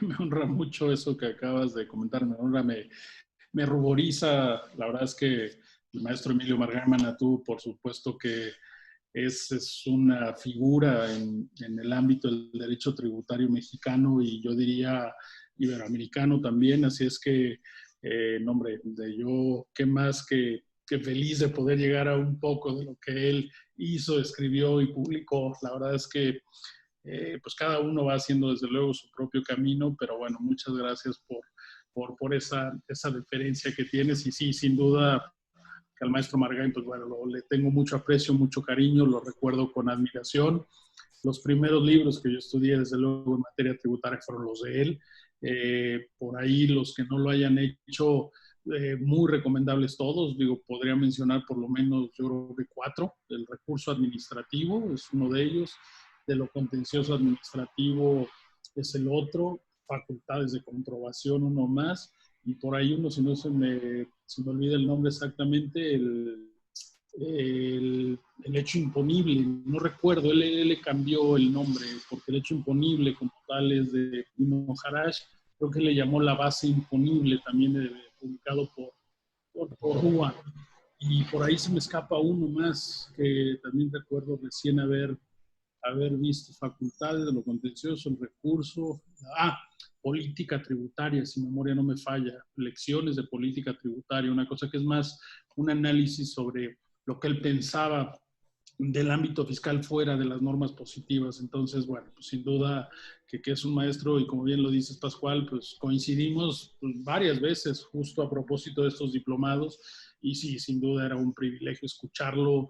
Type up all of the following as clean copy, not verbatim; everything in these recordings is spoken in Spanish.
me honra mucho eso que acabas de comentar, me honra, me ruboriza. La verdad es que el maestro Emilio Margán Manatú, por supuesto que es una figura en el ámbito del derecho tributario mexicano y yo diría iberoamericano también, así es que, no, hombre, yo qué más que feliz de poder llegar a un poco de lo que él hizo, escribió y publicó. La verdad es que pues cada uno va haciendo desde luego su propio camino, pero bueno, muchas gracias por esa deferencia que tienes y sí, sin duda que al maestro Margain, pues bueno, le tengo mucho aprecio, mucho cariño, lo recuerdo con admiración. Los primeros libros que yo estudié, desde luego, en materia tributaria fueron los de él. Por ahí, los que no lo hayan hecho, muy recomendables todos. Digo, podría mencionar por lo menos, yo creo que 4. El recurso administrativo es uno de ellos. De lo contencioso administrativo es el otro. Facultades de comprobación, uno más. Y por ahí uno, si no se me olvida el nombre exactamente, el hecho imponible, no recuerdo, él le cambió el nombre, porque el hecho imponible como tal es de Primo Harash, creo que le llamó la base imponible, también publicado por Rúa. Y por ahí se me escapa uno más, que también recuerdo recién haber visto: facultades de lo contencioso, el recurso, política tributaria, si memoria no me falla, lecciones de política tributaria, una cosa que es más un análisis sobre lo que él pensaba del ámbito fiscal fuera de las normas positivas. Entonces, bueno, pues sin duda que es un maestro y como bien lo dices, Pascual, pues coincidimos pues, varias veces justo a propósito de estos diplomados y sí, sin duda era un privilegio escucharlo,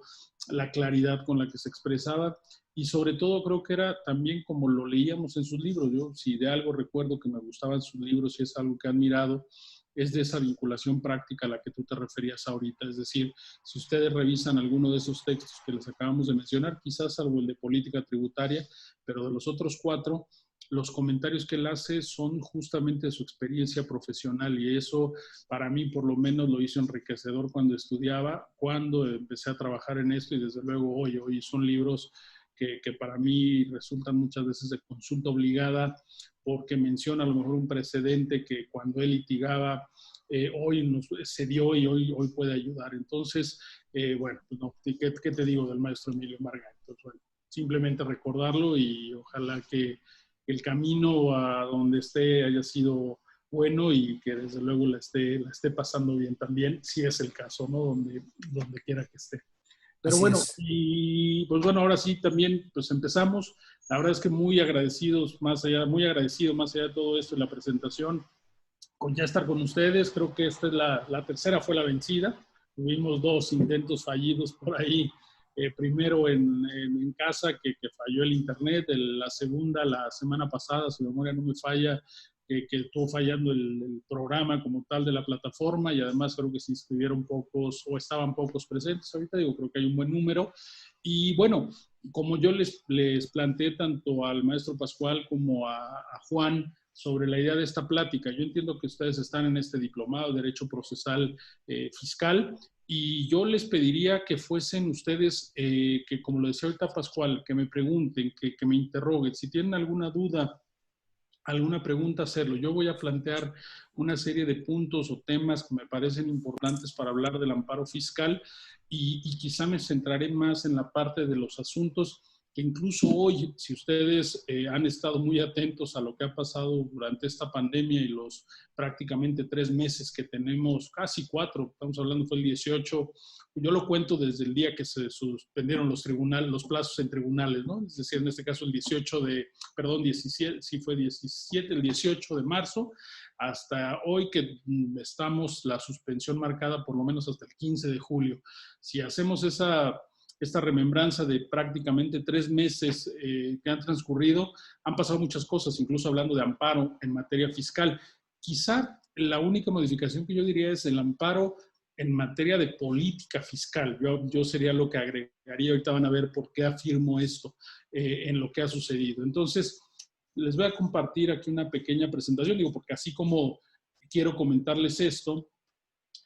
la claridad con la que se expresaba y sobre todo creo que era también como lo leíamos en sus libros. Yo si de algo recuerdo que me gustaban sus libros y es algo que he admirado, es de esa vinculación práctica a la que tú te referías ahorita. Es decir, si ustedes revisan alguno de esos textos que les acabamos de mencionar, quizás salvo el de política tributaria, pero de los otros 4, los comentarios que él hace son justamente de su experiencia profesional y eso para mí por lo menos lo hizo enriquecedor cuando estudiaba, cuando empecé a trabajar en esto y desde luego hoy son libros que para mí resultan muchas veces de consulta obligada porque menciona a lo mejor un precedente que cuando él litigaba hoy se dio y hoy puede ayudar. Entonces, bueno, pues no, ¿qué te digo del maestro Emilio Margán? Pues bueno, simplemente recordarlo y ojalá que el camino a donde esté haya sido bueno y que desde luego la esté pasando bien también, si es el caso, ¿no? Donde quiera que esté. Pero Así bueno, es. y pues bueno, ahora sí también pues empezamos. La verdad es que muy agradecido más allá de todo esto y la presentación, con ya estar con ustedes. Creo que esta es la tercera fue la vencida. Tuvimos 2 intentos fallidos por ahí. Primero en casa, que falló el internet. La segunda, la semana pasada, si la memoria no me falla, que estuvo fallando el programa como tal de la plataforma y además creo que se inscribieron pocos o estaban pocos presentes. Ahorita digo, creo que hay un buen número. Y bueno, como yo les planteé tanto al maestro Pascual como a Juan, sobre la idea de esta plática. Yo entiendo que ustedes están en este diplomado de Derecho Procesal Fiscal y yo les pediría que fuesen ustedes, que como lo decía ahorita Pascual, que me pregunten, que me interroguen. Si tienen alguna duda, alguna pregunta, hacerlo. Yo voy a plantear una serie de puntos o temas que me parecen importantes para hablar del amparo fiscal y quizá me centraré más en la parte de los asuntos que incluso hoy, si ustedes han estado muy atentos a lo que ha pasado durante esta pandemia y los prácticamente 3 meses que tenemos, casi 4, estamos hablando fue el 18, yo lo cuento desde el día que se suspendieron los plazos en tribunales, ¿no? Es decir, en este caso el 17, sí fue 17, el 18 de marzo, hasta hoy que estamos la suspensión marcada por lo menos hasta el 15 de julio. Si hacemos esta remembranza de prácticamente 3 meses que han transcurrido, han pasado muchas cosas, incluso hablando de amparo en materia fiscal. Quizá la única modificación que yo diría es el amparo en materia de política fiscal. Yo sería lo que agregaría, ahorita van a ver por qué afirmo esto en lo que ha sucedido. Entonces, les voy a compartir aquí una pequeña presentación, digo, porque así como quiero comentarles esto,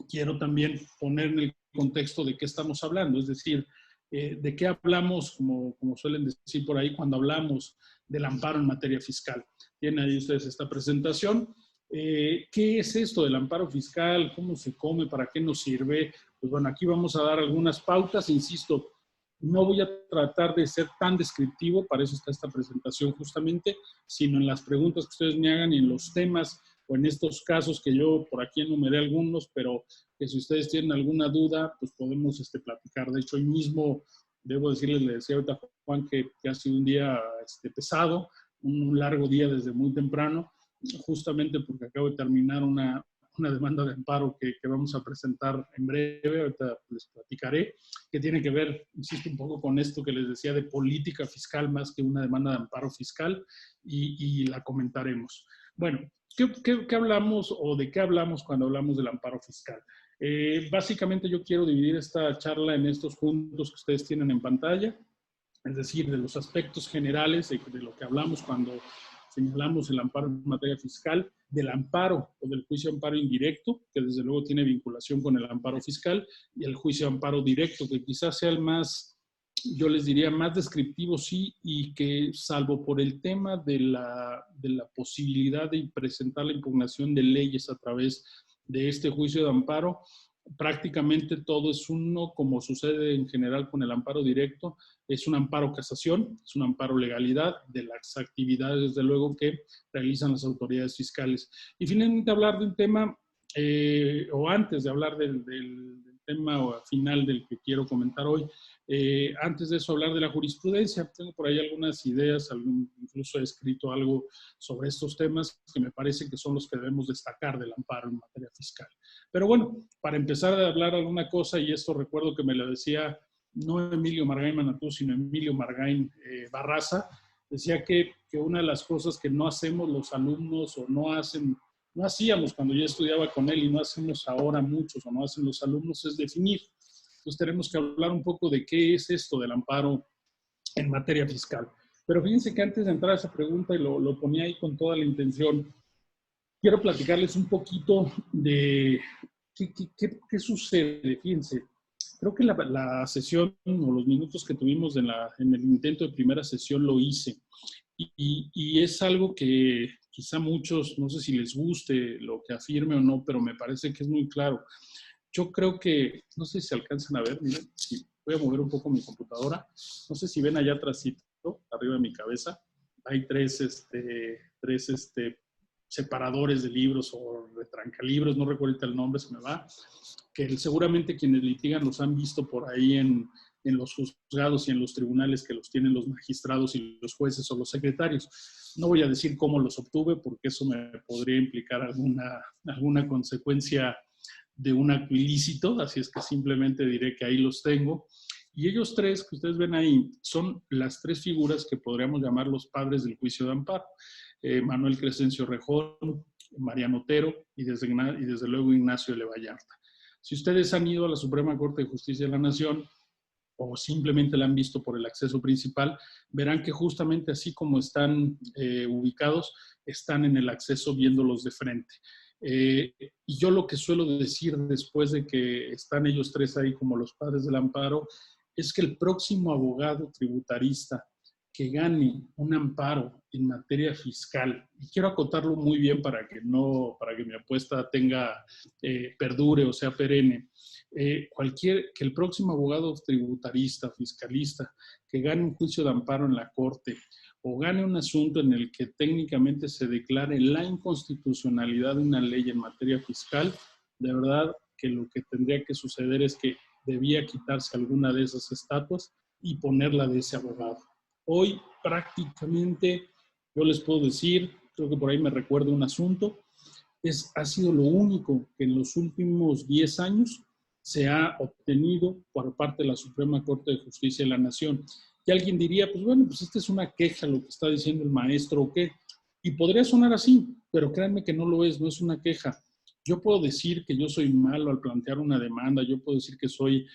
quiero también poner en el contexto de qué estamos hablando, es decir, de qué hablamos, como suelen decir por ahí, cuando hablamos del amparo en materia fiscal. Tienen ahí ustedes esta presentación. ¿Qué es esto del amparo fiscal? ¿Cómo se come? ¿Para qué nos sirve? Pues bueno, aquí vamos a dar algunas pautas. Insisto, no voy a tratar de ser tan descriptivo, para eso está esta presentación justamente, sino en las preguntas que ustedes me hagan y en los temas o en estos casos que yo por aquí enumeré algunos, pero que si ustedes tienen alguna duda, pues podemos platicar. De hecho, hoy mismo, debo decirles, le decía ahorita a Juan que ha sido un día pesado, un largo día desde muy temprano, justamente porque acabo de terminar una demanda de amparo que vamos a presentar en breve, ahorita les platicaré, que tiene que ver, insisto, un poco con esto que les decía de política fiscal más que una demanda de amparo fiscal, y la comentaremos. Bueno, ¿qué hablamos o de qué hablamos cuando hablamos del amparo fiscal? Básicamente yo quiero dividir esta charla en estos puntos que ustedes tienen en pantalla, es decir, de los aspectos generales de lo que hablamos cuando señalamos el amparo en materia fiscal, del amparo o del juicio de amparo indirecto, que desde luego tiene vinculación con el amparo fiscal, y el juicio de amparo directo, que quizás sea el más, yo les diría, más descriptivo, sí, y que salvo por el tema de la posibilidad de presentar la impugnación de leyes a través de este juicio de amparo, prácticamente todo es uno, como sucede en general con el amparo directo, es un amparo casación, es un amparo legalidad de las actividades, desde luego, que realizan las autoridades fiscales. Y finalmente hablar de un tema, o antes de hablar del tema final del que quiero comentar hoy, antes de eso hablar de la jurisprudencia. Tengo por ahí algunas ideas, incluso he escrito algo sobre estos temas que me parece que son los que debemos destacar del amparo en materia fiscal. Pero bueno, para empezar a hablar alguna cosa, y esto recuerdo que me lo decía no Emilio Margain Manatú, sino Emilio Margain Barraza, decía que una de las cosas que no hacemos los alumnos o no hacíamos cuando yo estudiaba con él y no hacemos ahora muchos o no hacen los alumnos es definir. Entonces tenemos que hablar un poco de qué es esto del amparo en materia fiscal. Pero fíjense que antes de entrar a esa pregunta, y lo ponía ahí con toda la intención, quiero platicarles un poquito de qué sucede. Fíjense, creo que la sesión o los minutos que tuvimos en el intento de primera sesión lo hice. Y es algo que quizá muchos, no sé si les guste lo que afirme o no, pero me parece que es muy claro. Yo creo que, no sé si se alcanzan a ver, miren, voy a mover un poco mi computadora. No sé si ven allá atrásito, arriba de mi cabeza, hay tres separadores de libros o retrancalibros, no recuerdo el nombre, se me va, que seguramente quienes litigan los han visto por ahí en los juzgados y en los tribunales que los tienen los magistrados y los jueces o los secretarios. No voy a decir cómo los obtuve porque eso me podría implicar alguna consecuencia de un acto ilícito, así es que simplemente diré que ahí los tengo. Y ellos tres que ustedes ven ahí son las tres figuras que podríamos llamar los padres del juicio de amparo. Manuel Crescencio Rejón, Mariano Otero y desde luego Ignacio L. Vallarta. Si ustedes han ido a la Suprema Corte de Justicia de la Nación o simplemente la han visto por el acceso principal, verán que justamente así como están ubicados, están en el acceso viéndolos de frente. Y yo lo que suelo decir después de que están ellos tres ahí como los padres del amparo, es que el próximo abogado tributarista que gane un amparo en materia fiscal, y quiero acotarlo muy bien para que mi apuesta perdure o sea perenne, que el próximo abogado tributarista, fiscalista, que gane un juicio de amparo en la Corte o gane un asunto en el que técnicamente se declare la inconstitucionalidad de una ley en materia fiscal, de verdad que lo que tendría que suceder es que debía quitarse alguna de esas estatuas y ponerla de ese abogado. Hoy prácticamente, yo les puedo decir, creo que por ahí me recuerdo un asunto, ha sido lo único que en los últimos 10 años se ha obtenido por parte de la Suprema Corte de Justicia de la Nación. Y alguien diría, pues bueno, pues esta es una queja lo que está diciendo el maestro o qué. Y podría sonar así, pero créanme que no lo es, no es una queja. Yo puedo decir que yo soy malo al plantear una demanda, yo puedo decir que soy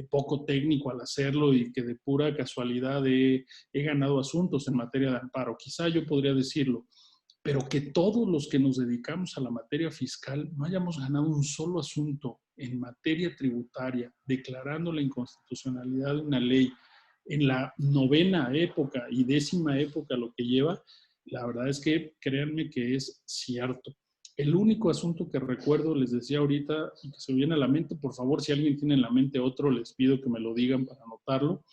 poco técnico al hacerlo y que de pura casualidad he ganado asuntos en materia de amparo. Quizá yo podría decirlo, pero que todos los que nos dedicamos a la materia fiscal no hayamos ganado un solo asunto en materia tributaria, declarando la inconstitucionalidad de una ley en la 9ª época y 10ª época lo que lleva, la verdad es que créanme que es cierto. El único asunto que recuerdo, les decía ahorita, y que se me viene a la mente, por favor, si alguien tiene en la mente otro, les pido que me lo digan para anotarlo,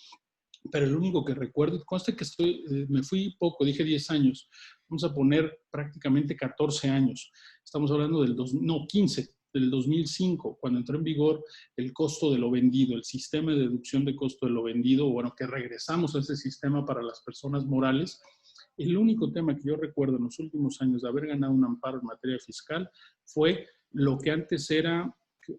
pero el único que recuerdo, conste que me fui poco, dije 10 años, vamos a poner prácticamente 14 años, estamos hablando del 15, del 2005, cuando entró en vigor el costo de lo vendido, el sistema de deducción de costo de lo vendido, bueno, que regresamos a ese sistema para las personas morales. El único tema que yo recuerdo en los últimos años de haber ganado un amparo en materia fiscal fue lo que antes era,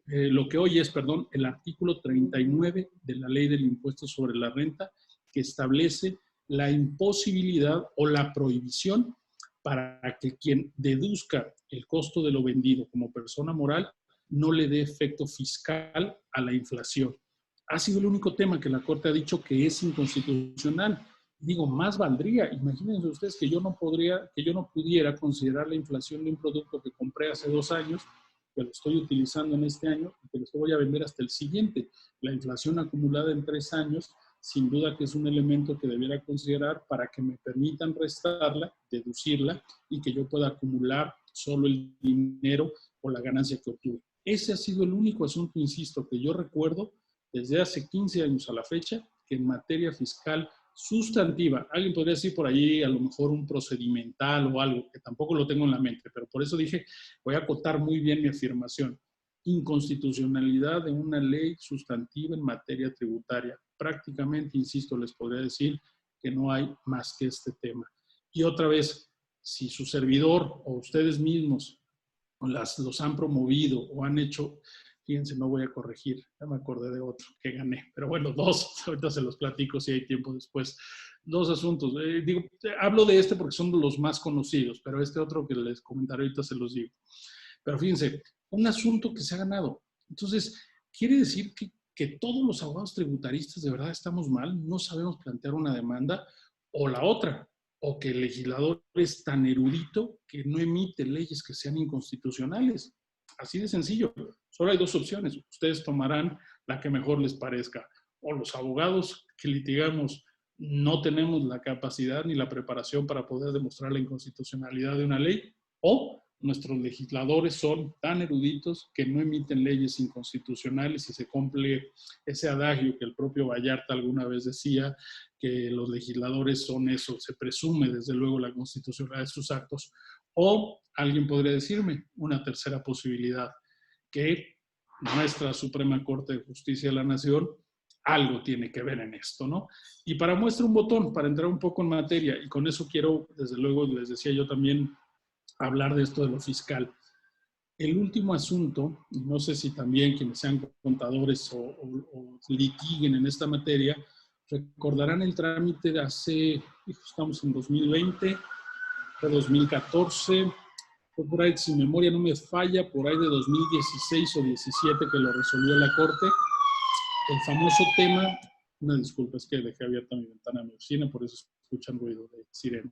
lo que hoy es, perdón, el artículo 39 de la Ley del Impuesto sobre la Renta, que establece la imposibilidad o la prohibición para que quien deduzca el costo de lo vendido como persona moral no le dé efecto fiscal a la inflación. Ha sido el único tema que la Corte ha dicho que es inconstitucional. Digo, más valdría, imagínense ustedes que yo no pudiera considerar la inflación de un producto que compré hace 2 años, que lo estoy utilizando en este año y que lo voy a vender hasta el siguiente. La inflación acumulada en 3 años, sin duda que es un elemento que debiera considerar para que me permitan restarla, deducirla y que yo pueda acumular solo el dinero o la ganancia que obtuve. Ese ha sido el único asunto, insisto, que yo recuerdo desde hace 15 años a la fecha, que en materia fiscal sustantiva, alguien podría decir por allí a lo mejor un procedimental o algo, que tampoco lo tengo en la mente, pero por eso dije, voy a acotar muy bien mi afirmación. Inconstitucionalidad de una ley sustantiva en materia tributaria. Prácticamente, insisto, les podría decir que no hay más que este tema. Y otra vez, si su servidor o ustedes mismos los han promovido o han hecho, fíjense, no voy a corregir, ya me acordé de otro que gané, pero bueno, 2, ahorita se los platico si hay tiempo después. 2 asuntos, hablo de este porque son los más conocidos, pero este otro que les comentaré ahorita se los digo. Pero fíjense, un asunto que se ha ganado. Entonces, quiere decir que todos los abogados tributaristas de verdad estamos mal, no sabemos plantear una demanda, o la otra, o que el legislador es tan erudito que no emite leyes que sean inconstitucionales. Así de sencillo. Solo hay 2 opciones. Ustedes tomarán la que mejor les parezca. O los abogados que litigamos no tenemos la capacidad ni la preparación para poder demostrar la inconstitucionalidad de una ley, o nuestros legisladores son tan eruditos que no emiten leyes inconstitucionales y se cumple ese adagio que el propio Vallarta alguna vez decía, que los legisladores son eso, se presume desde luego la constitucionalidad de sus actos. O alguien podría decirme una tercera posibilidad, que nuestra Suprema Corte de Justicia de la Nación algo tiene que ver en esto, ¿no? Y para muestra un botón, para entrar un poco en materia, y con eso quiero, desde luego, les decía yo también, hablar de esto de lo fiscal. El último asunto, no sé si también quienes sean contadores o litiguen en esta materia, recordarán el trámite de hace, estamos en 2020, fue 2014, fue por ahí, si memoria no me falla, por ahí de 2016 o 17 que lo resolvió la Corte. El famoso tema, una disculpa, es que dejé abierta mi ventana a mi oficina, por eso escuchan ruido de sirena.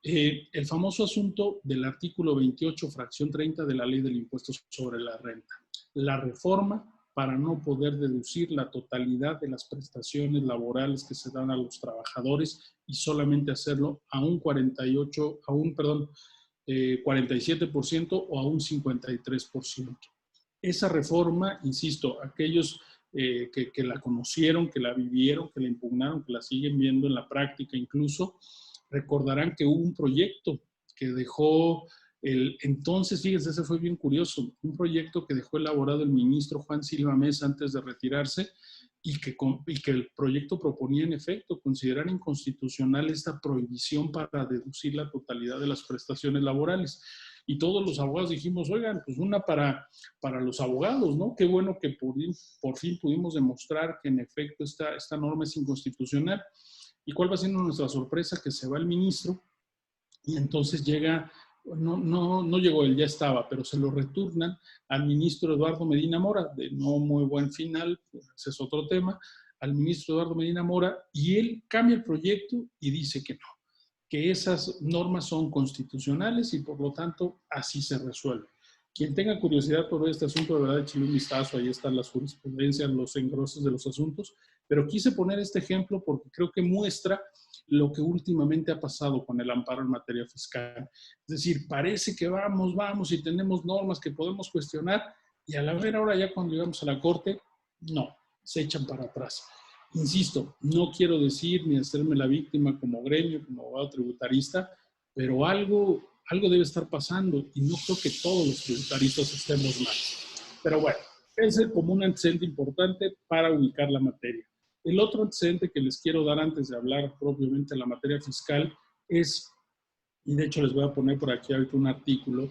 El famoso asunto del artículo 28, fracción 30 de la Ley del Impuesto sobre la Renta. La reforma para no poder deducir la totalidad de las prestaciones laborales que se dan a los trabajadores y solamente hacerlo a un 47% o a un 53%. Esa reforma, insisto, aquellos que la conocieron, que la vivieron, que la impugnaron, que la siguen viendo en la práctica incluso, recordarán que hubo un proyecto que dejó entonces, fíjense, ese fue bien curioso, un proyecto que dejó elaborado el ministro Juan Silva Mesa antes de retirarse y que el proyecto proponía en efecto considerar inconstitucional esta prohibición para deducir la totalidad de las prestaciones laborales. Y todos los abogados dijimos, oigan, pues una para los abogados, ¿no? Qué bueno que por fin pudimos demostrar que en efecto esta norma es inconstitucional. ¿Y cuál va siendo nuestra sorpresa? Que se va el ministro y entonces llega, no llegó él, ya estaba, pero se lo retornan al ministro Eduardo Medina Mora, de no muy buen final, ese es otro tema, al ministro Eduardo Medina Mora, y él cambia el proyecto y dice que no, que esas normas son constitucionales y por lo tanto así se resuelve. Quien tenga curiosidad por este asunto, de verdad, échale un vistazo, ahí están las jurisprudencias, los engrosos de los asuntos, Pero quise poner este ejemplo porque creo que muestra lo que últimamente ha pasado con el amparo en materia fiscal. Es decir, parece que vamos y tenemos normas que podemos cuestionar y a la vera hora ya cuando llegamos a la Corte, no, se echan para atrás. Insisto, no quiero decir ni hacerme la víctima como gremio, como abogado tributarista, pero algo debe estar pasando y no creo que todos los tributaristas estemos mal. Pero bueno, ese es como un antecedente importante para ubicar la materia. El otro antecedente que les quiero dar antes de hablar propiamente de la materia fiscal es, y de hecho les voy a poner por aquí ahorita un artículo,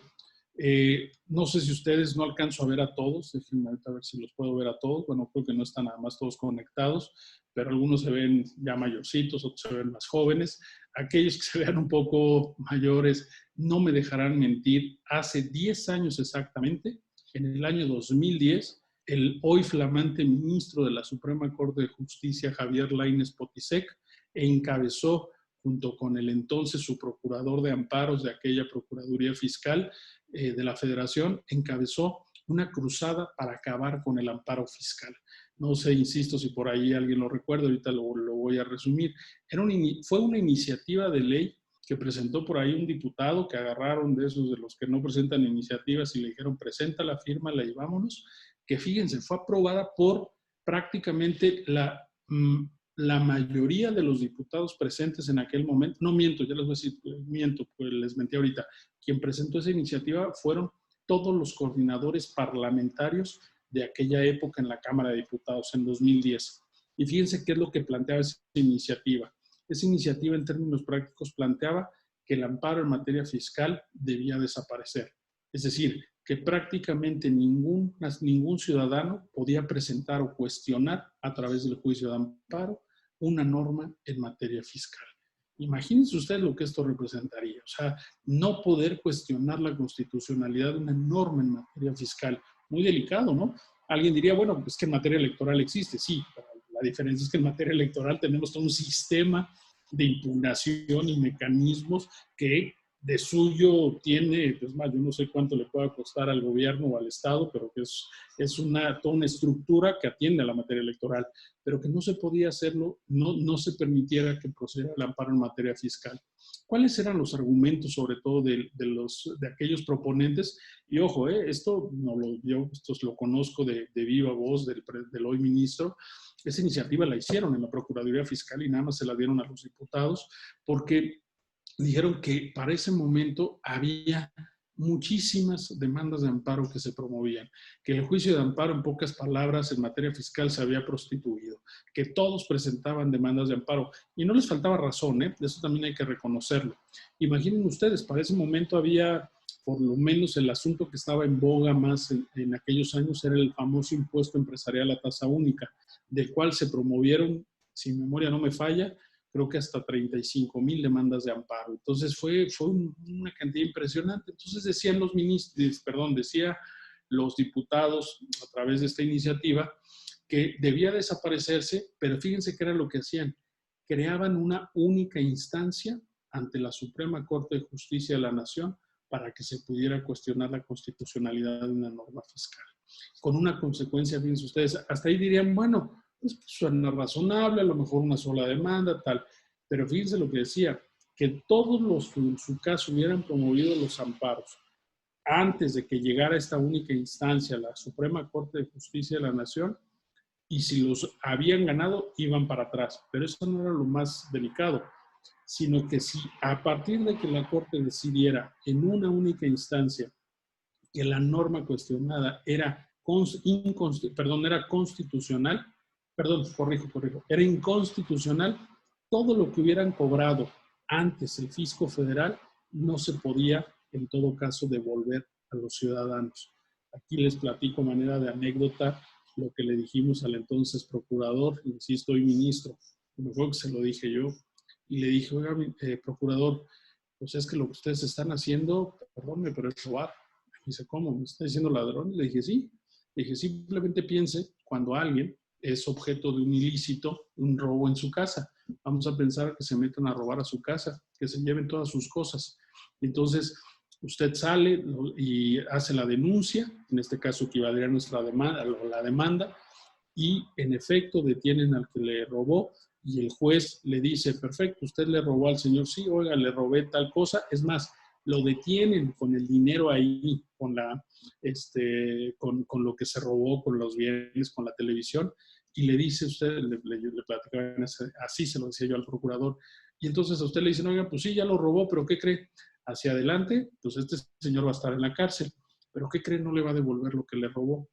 no sé si ustedes, no alcanzo a ver a todos, déjenme ahorita ver si los puedo ver a todos, bueno, creo que no están nada más todos conectados, pero algunos se ven ya mayorcitos, otros se ven más jóvenes. Aquellos que se vean un poco mayores no me dejarán mentir, hace 10 años exactamente, en el año 2010, el hoy flamante ministro de la Suprema Corte de Justicia, Javier Lainez Potisek, encabezó junto con el entonces su procurador de amparos de aquella Procuraduría Fiscal de la Federación, encabezó una cruzada para acabar con el amparo fiscal. No sé, insisto, si por ahí alguien lo recuerda, ahorita lo voy a resumir. Fue una iniciativa de ley que presentó por ahí un diputado que agarraron de esos de los que no presentan iniciativas y le dijeron, presenta la firma, y vámonos, que fíjense, fue aprobada por prácticamente la mayoría de los diputados presentes en aquel momento. No miento, ya les voy a decir, miento, pues les mentí ahorita. Quien presentó esa iniciativa fueron todos los coordinadores parlamentarios de aquella época en la Cámara de Diputados, en 2010. Y fíjense qué es lo que planteaba esa iniciativa. Esa iniciativa en términos prácticos planteaba que el amparo en materia fiscal debía desaparecer. Es decir, que prácticamente ningún ciudadano podía presentar o cuestionar a través del juicio de amparo una norma en materia fiscal. Imagínense ustedes lo que esto representaría. O sea, no poder cuestionar la constitucionalidad de una norma en materia fiscal. Muy delicado, ¿no? Alguien diría, bueno, pues que en materia electoral existe. Sí, pero la diferencia es que en materia electoral tenemos todo un sistema de impugnación y mecanismos que de suyo tiene, pues más, yo no sé cuánto le pueda costar al gobierno o al Estado, pero que es toda una estructura que atiende a la materia electoral, pero que no se podía hacerlo, no se permitiera que procediera el amparo en materia fiscal. ¿Cuáles eran los argumentos, sobre todo, de aquellos proponentes? Y ojo, esto lo conozco de viva voz del hoy ministro. Esa iniciativa la hicieron en la Procuraduría Fiscal y nada más se la dieron a los diputados porque dijeron que para ese momento había muchísimas demandas de amparo que se promovían, que el juicio de amparo, en pocas palabras, en materia fiscal se había prostituido, que todos presentaban demandas de amparo y no les faltaba razón, eso también hay que reconocerlo. Imaginen ustedes, para ese momento había, por lo menos el asunto que estaba en boga más en aquellos años era el famoso impuesto empresarial a tasa única, del cual se promovieron, si mi memoria no me falla, creo que hasta 35,000 demandas de amparo. Entonces fue una cantidad impresionante. Entonces decían los ministros, decía los diputados a través de esta iniciativa que debía desaparecerse, pero fíjense qué era lo que hacían. Creaban una única instancia ante la Suprema Corte de Justicia de la Nación para que se pudiera cuestionar la constitucionalidad de una norma fiscal. Con una consecuencia, fíjense ustedes, hasta ahí dirían, bueno, pues suena razonable, a lo mejor una sola demanda, tal. Pero fíjense lo que decía, que todos los que en su caso hubieran promovido los amparos antes de que llegara esta única instancia, la Suprema Corte de Justicia de la Nación, y si los habían ganado, iban para atrás. Pero eso no era lo más delicado, sino que si a partir de que la Corte decidiera en una única instancia que la norma cuestionada era constitucional, era inconstitucional, todo lo que hubieran cobrado antes el fisco federal no se podía, en todo caso, devolver a los ciudadanos. Aquí les platico a manera de anécdota lo que le dijimos al entonces procurador, insisto, hoy ministro, mejor que se lo dije yo, y le dije, oiga, procurador, pues es que lo que ustedes están haciendo, perdónme, pero es robar. Me dice, ¿cómo? ¿Me está diciendo ladrón? Le dije, sí. Le dije, simplemente piense cuando alguien es objeto de un ilícito, un robo en su casa. Vamos a pensar que se metan a robar a su casa, que se lleven todas sus cosas. Entonces, usted sale y hace la denuncia, en este caso equivaldría a nuestra demanda, la demanda, y en efecto detienen al que le robó y el juez le dice, perfecto, usted le robó al señor, sí, oiga, le robé tal cosa, es más, lo detienen con el dinero ahí, con lo que se robó, con los bienes, con la televisión, y le dice usted, le platicaban así, se lo decía yo al procurador, y entonces a usted le dicen, oiga, pues sí, ya lo robó, pero ¿qué cree? Hacia adelante, pues este señor va a estar en la cárcel, pero ¿qué cree? No le va a devolver lo que le robó.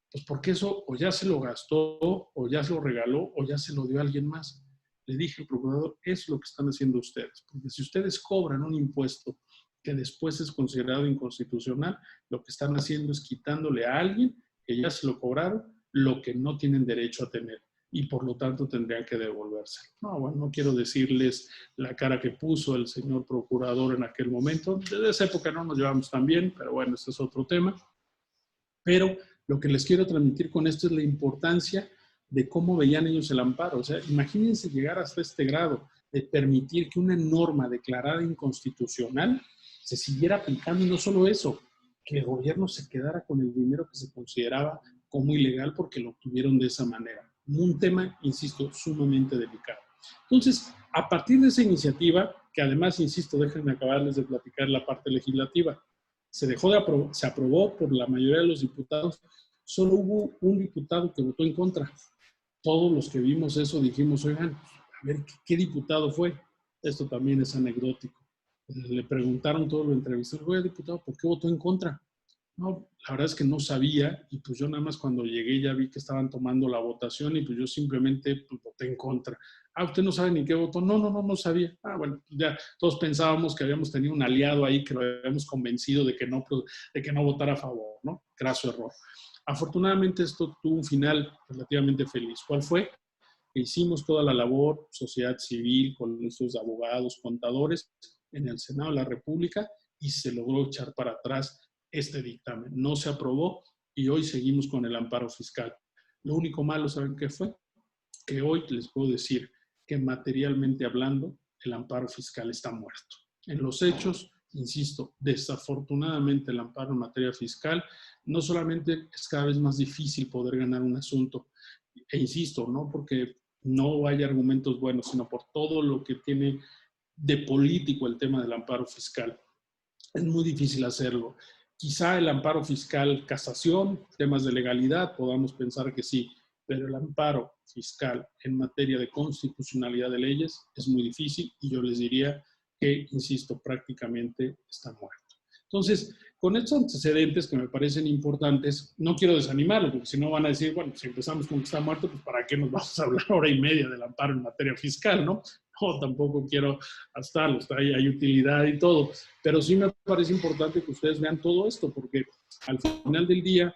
Pues porque eso o ya se lo gastó, o ya se lo regaló, o ya se lo dio a alguien más. Le dije al procurador, es lo que están haciendo ustedes, porque si ustedes cobran un impuesto que después es considerado inconstitucional, lo que están haciendo es quitándole a alguien que ya se lo cobraron lo que no tienen derecho a tener y por lo tanto tendrían que devolverse. No, bueno, no quiero decirles la cara que puso el señor procurador en aquel momento. Desde esa época no nos llevamos tan bien, pero bueno, este es otro tema. Pero lo que les quiero transmitir con esto es la importancia de cómo veían ellos el amparo. O sea, imagínense llegar hasta este grado de permitir que una norma declarada inconstitucional se siguiera aplicando y no solo eso, que el gobierno se quedara con el dinero que se consideraba como ilegal porque lo obtuvieron de esa manera. Un tema, insisto, sumamente delicado. Entonces, a partir de esa iniciativa, que además, insisto, déjenme acabarles de platicar la parte legislativa, se aprobó por la mayoría de los diputados, solo hubo un diputado que votó en contra. Todos los que vimos eso dijimos, oigan, a ver, ¿qué diputado fue? Esto también es anecdótico. Le preguntaron todos los entrevistados, oye, diputado, ¿por qué votó en contra? No, la verdad es que no sabía y pues yo nada más cuando llegué ya vi que estaban tomando la votación y pues yo simplemente pues, voté en contra. Ah, ¿usted no sabe ni qué votó? No sabía. Ah, bueno, pues ya todos pensábamos que habíamos tenido un aliado ahí que lo habíamos convencido de que no votara a favor, ¿no? Graso error. Afortunadamente esto tuvo un final relativamente feliz. ¿Cuál fue? Que hicimos toda la labor, sociedad civil, colegios de abogados, contadores, en el Senado de la República y se logró echar para atrás este dictamen. No se aprobó y hoy seguimos con el amparo fiscal. Lo único malo, ¿saben qué fue? Que hoy les puedo decir que materialmente hablando, el amparo fiscal está muerto. En los hechos, insisto, desafortunadamente el amparo en materia fiscal no solamente es cada vez más difícil poder ganar un asunto, e insisto, no porque no haya argumentos buenos, sino por todo lo que tiene de político el tema del amparo fiscal. Es muy difícil hacerlo. Quizá el amparo fiscal, casación, temas de legalidad, podamos pensar que sí, pero el amparo fiscal en materia de constitucionalidad de leyes es muy difícil y yo les diría que, insisto, prácticamente está muerto. Entonces, con estos antecedentes que me parecen importantes, no quiero desanimarlos, porque si no van a decir, bueno, si empezamos con que está muerto, pues ¿para qué nos vamos a hablar hora y media del amparo en materia fiscal, no? No, tampoco quiero gastarlo, hay utilidad y todo, pero sí me parece importante que ustedes vean todo esto, porque al final del día,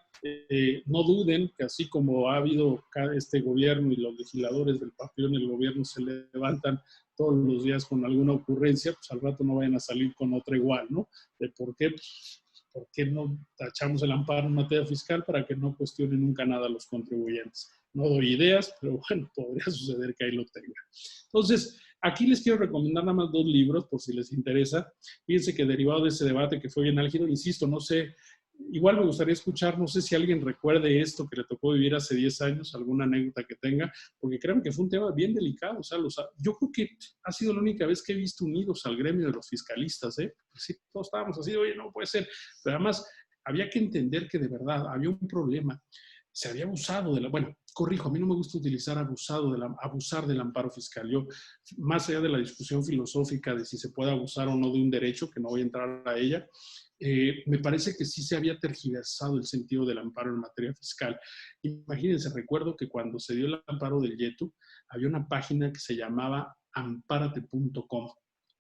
no duden que así como ha habido este gobierno y los legisladores del partido en el gobierno se levantan todos los días con alguna ocurrencia, pues al rato no vayan a salir con otra igual, ¿no? De por qué no tachamos el amparo en materia fiscal para que no cuestionen nunca nada a los contribuyentes. No doy ideas, pero bueno, podría suceder que ahí lo tenga. Entonces, aquí les quiero recomendar nada más 2 libros, por si les interesa. Fíjense que derivado de ese debate que fue bien álgido, insisto, no sé, igual me gustaría escuchar, no sé si alguien recuerde esto que le tocó vivir hace 10 años, alguna anécdota que tenga, porque créanme que fue un tema bien delicado. O sea, yo creo que ha sido la única vez que he visto unidos al gremio de los fiscalistas, ¿eh? Sí, todos estábamos así, oye, no puede ser. Pero además, había que entender que de verdad había un problema. Se había abusado bueno, corrijo, a mí no me gusta utilizar abusar del amparo fiscal. Yo, más allá de la discusión filosófica de si se puede abusar o no de un derecho, que no voy a entrar a ella, me parece que sí se había tergiversado el sentido del amparo en materia fiscal. Imagínense, recuerdo que cuando se dio el amparo del YETU, había una página que se llamaba amparate.com.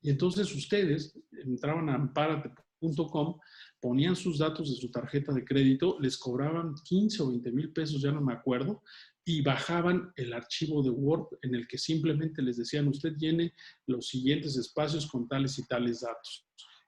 Y entonces ustedes entraban a amparate.com, ponían sus datos de su tarjeta de crédito, les cobraban 15 o 20 mil pesos, ya no me acuerdo, y bajaban el archivo de Word en el que simplemente les decían, usted llene los siguientes espacios con tales y tales datos.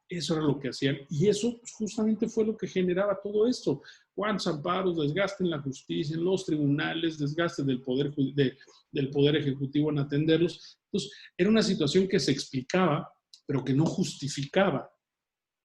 Eso era lo que hacían. Y eso pues, justamente fue lo que generaba todo esto. ¿Cuántos amparos? Desgaste en la justicia, en los tribunales, desgaste del poder ejecutivo en atenderlos. Entonces, era una situación que se explicaba, pero que no justificaba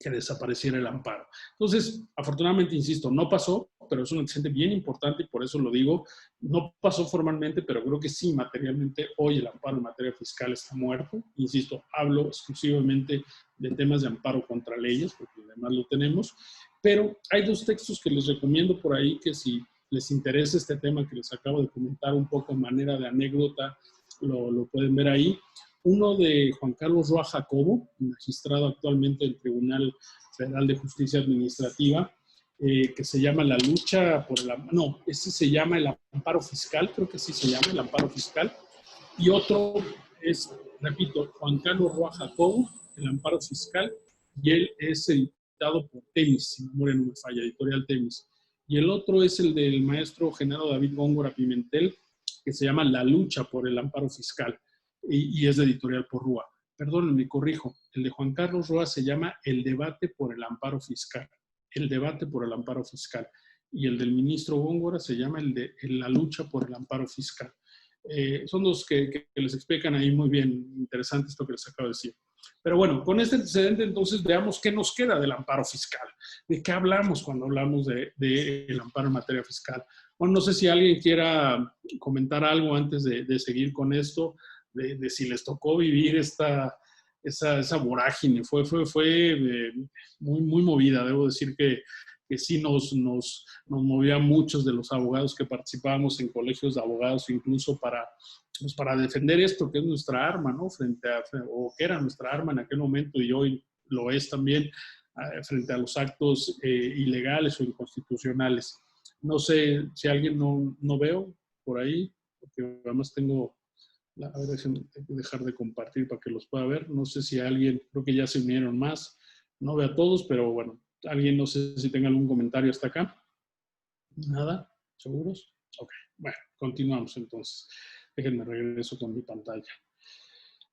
que desapareciera el amparo. Entonces, afortunadamente, insisto, no pasó. pero es un antecedente bien importante y por eso lo digo. No pasó formalmente, pero creo que sí, materialmente, hoy el amparo en materia fiscal está muerto. Insisto, hablo exclusivamente de temas de amparo contra leyes, porque además lo tenemos. Pero hay dos textos que les recomiendo por ahí que si les interesa este tema que les acabo de comentar un poco en manera de anécdota, lo pueden ver ahí. Uno de Juan Carlos Roa Jacobo, magistrado actualmente del Tribunal Federal de Justicia Administrativa, que se llama La lucha por el... No, este se llama el amparo fiscal, creo que sí se llama el amparo fiscal. Y otro es, repito, Juan Carlos Roa Jacobo, el amparo fiscal, y él es editado por Temis, si mi memoria no me falla, editorial Temis. Y el otro es el del maestro Genaro David Góngora Pimentel, que se llama La lucha por el amparo fiscal, y es de editorial por Rúa. Perdón, me corrijo, el de Juan Carlos Roa se llama El debate por el amparo fiscal, el debate por el amparo fiscal, y el del ministro Góngora se llama La lucha por el amparo fiscal. Son dos que les explican ahí muy bien, interesante esto que les acabo de decir. Pero bueno, con este antecedente entonces veamos qué nos queda del amparo fiscal. ¿De qué hablamos cuando hablamos del amparo en materia fiscal? Bueno, no sé si alguien quiera comentar algo antes de seguir con esto, de si les tocó vivir esa vorágine. Fue muy, muy movida. Debo decir que sí nos movía a muchos de los abogados que participábamos en colegios de abogados, incluso para defender esto, que es nuestra arma, ¿no? O que era nuestra arma en aquel momento y hoy lo es también, frente a los actos ilegales o inconstitucionales. No sé si alguien no veo por ahí, porque además tengo... A ver, déjenme dejar de compartir para que los pueda ver. No sé si alguien, creo que ya se unieron más. No veo a todos, pero bueno, alguien no sé si tenga algún comentario hasta acá. ¿Nada? ¿Seguros? Ok, bueno, continuamos entonces. Déjenme regreso con mi pantalla.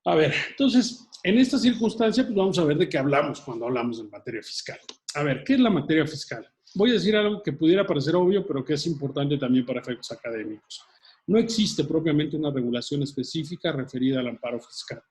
A ver, entonces, en esta circunstancia, pues vamos a ver de qué hablamos cuando hablamos de materia fiscal. A ver, ¿qué es la materia fiscal? Voy a decir algo que pudiera parecer obvio, pero que es importante también para efectos académicos. No existe propiamente una regulación específica referida al amparo fiscal.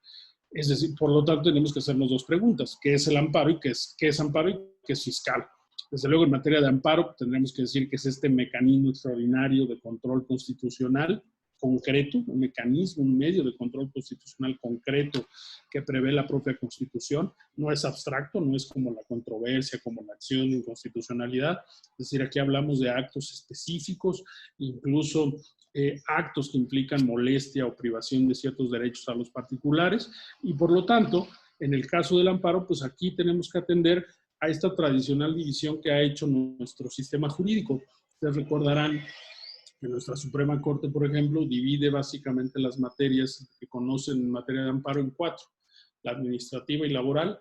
Es decir, por lo tanto, tenemos que hacernos dos preguntas. ¿Qué es el amparo y qué es amparo y qué es fiscal? Desde luego, en materia de amparo, tendremos que decir que es este mecanismo extraordinario de control constitucional concreto, un mecanismo, un medio de control constitucional concreto que prevé la propia Constitución. No es abstracto, no es como la controversia, como la acción de inconstitucionalidad. Es decir, aquí hablamos de actos específicos, incluso actos que implican molestia o privación de ciertos derechos a los particulares, y por lo tanto, en el caso del amparo, pues aquí tenemos que atender a esta tradicional división que ha hecho nuestro sistema jurídico. Ustedes recordarán que nuestra Suprema Corte, por ejemplo, divide básicamente las materias que conocen en materia de amparo en cuatro: la administrativa y laboral,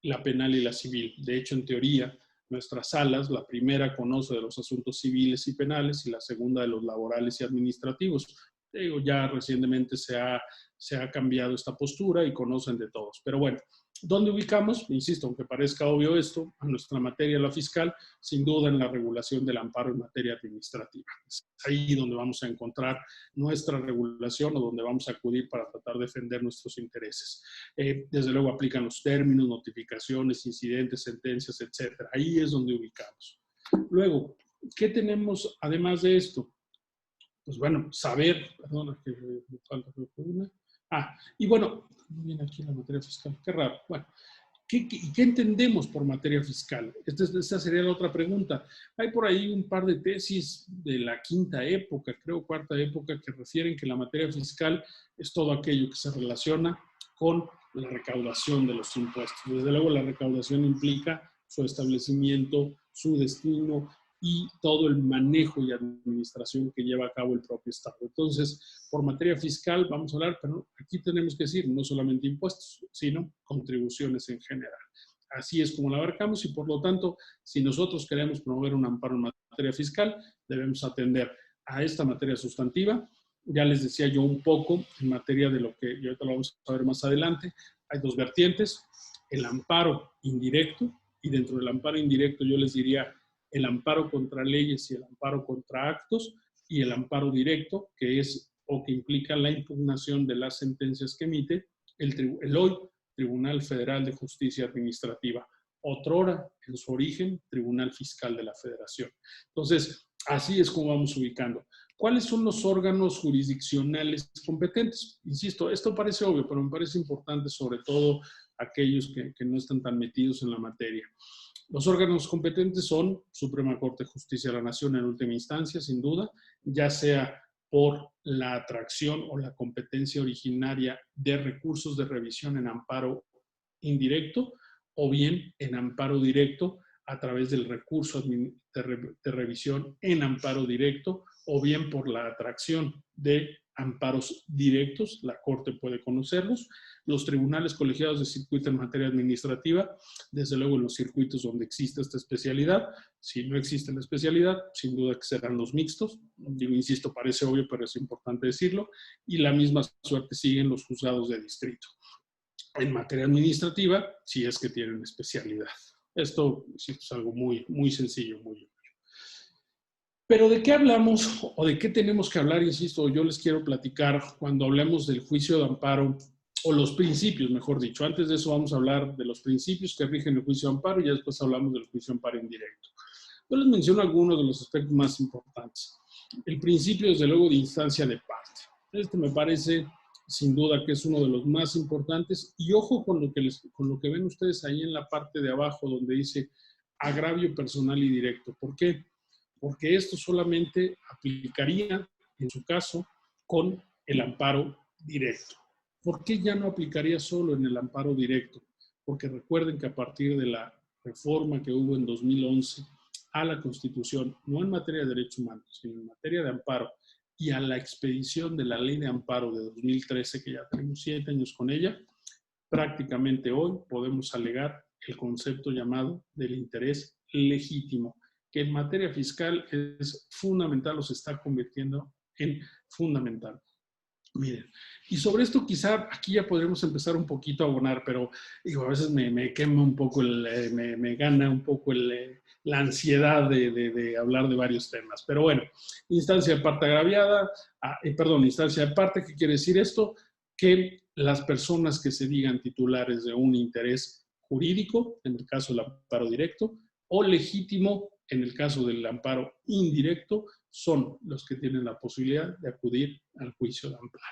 la penal y la civil. De hecho, en teoría, nuestras salas, la primera conoce de los asuntos civiles y penales y la segunda de los laborales y administrativos. Digo, ya recientemente se ha cambiado esta postura y conocen de todos. Pero bueno, ¿dónde ubicamos? Insisto, aunque parezca obvio esto, a nuestra materia, la fiscal, sin duda en la regulación del amparo en materia administrativa. Es ahí donde vamos a encontrar nuestra regulación o donde vamos a acudir para tratar de defender nuestros intereses. Desde luego aplican los términos, notificaciones, incidentes, sentencias, etcétera. Ahí es donde ubicamos. Luego, ¿qué tenemos además de esto? Pues bueno, saber, perdona que me falta una. Y bueno, viene aquí la materia fiscal, qué raro. Bueno, ¿qué entendemos por materia fiscal? Esta sería la otra pregunta. Hay por ahí un par de tesis de la quinta época, creo cuarta época, que refieren que la materia fiscal es todo aquello que se relaciona con la recaudación de los impuestos. Desde luego, la recaudación implica su establecimiento, su destino y todo el manejo y administración que lleva a cabo el propio Estado. Entonces, por materia fiscal vamos a hablar, pero aquí tenemos que decir no solamente impuestos, sino contribuciones en general. Así es como la abarcamos y por lo tanto, si nosotros queremos promover un amparo en materia fiscal, debemos atender a esta materia sustantiva. Ya les decía yo un poco en materia de lo que, y ahorita lo vamos a ver más adelante, hay dos vertientes: el amparo indirecto, y dentro del amparo indirecto yo les diría el amparo contra leyes y el amparo contra actos, y el amparo directo, que es o que implica la impugnación de las sentencias que emite el hoy Tribunal Federal de Justicia Administrativa, otrora, en su origen, Tribunal Fiscal de la Federación. Entonces, así es como vamos ubicando. ¿Cuáles son los órganos jurisdiccionales competentes? Insisto, esto parece obvio, pero me parece importante, sobre todo aquellos que no están tan metidos en la materia. Los órganos competentes son Suprema Corte de Justicia de la Nación en última instancia, sin duda, ya sea por la atracción o la competencia originaria de recursos de revisión en amparo indirecto o bien en amparo directo a través del recurso de revisión en amparo directo o bien por la atracción de amparos directos, la Corte puede conocerlos. Los tribunales colegiados de circuito en materia administrativa, desde luego en los circuitos donde existe esta especialidad. Si no existe la especialidad, sin duda que serán los mixtos. Digo, insisto, parece obvio, pero es importante decirlo. Y la misma suerte siguen los juzgados de distrito. En materia administrativa, si es que tienen especialidad. Esto es algo muy, muy sencillo, muy obvio. Pero ¿de qué hablamos o de qué tenemos que hablar? Insisto, yo les quiero platicar cuando hablemos del juicio de amparo o los principios, mejor dicho. Antes de eso vamos a hablar de los principios que rigen el juicio de amparo y ya después hablamos del juicio de amparo indirecto. Yo les menciono algunos de los aspectos más importantes. El principio, desde luego, de instancia de parte. Este me parece, sin duda, que es uno de los más importantes. Y ojo con lo que ven ustedes ahí en la parte de abajo, donde dice agravio personal y directo. ¿Por qué? Porque esto solamente aplicaría, en su caso, con el amparo directo. ¿Por qué ya no aplicaría solo en el amparo directo? Porque recuerden que a partir de la reforma que hubo en 2011 a la Constitución, no en materia de derechos humanos, sino en materia de amparo, y a la expedición de la Ley de Amparo de 2013, que ya tenemos 7 años con ella, prácticamente hoy podemos alegar el concepto llamado del interés legítimo, que en materia fiscal es fundamental o se está convirtiendo en fundamental. Miren, y sobre esto quizá aquí ya podremos empezar un poquito a abonar, pero digo, a veces me quema un poco, me gana un poco la ansiedad de hablar de varios temas. Pero bueno, instancia de parte agraviada, instancia de parte, ¿qué quiere decir esto? Que las personas que se digan titulares de un interés jurídico, en el caso del amparo directo, o legítimo, en el caso del amparo indirecto, son los que tienen la posibilidad de acudir al juicio de amparo.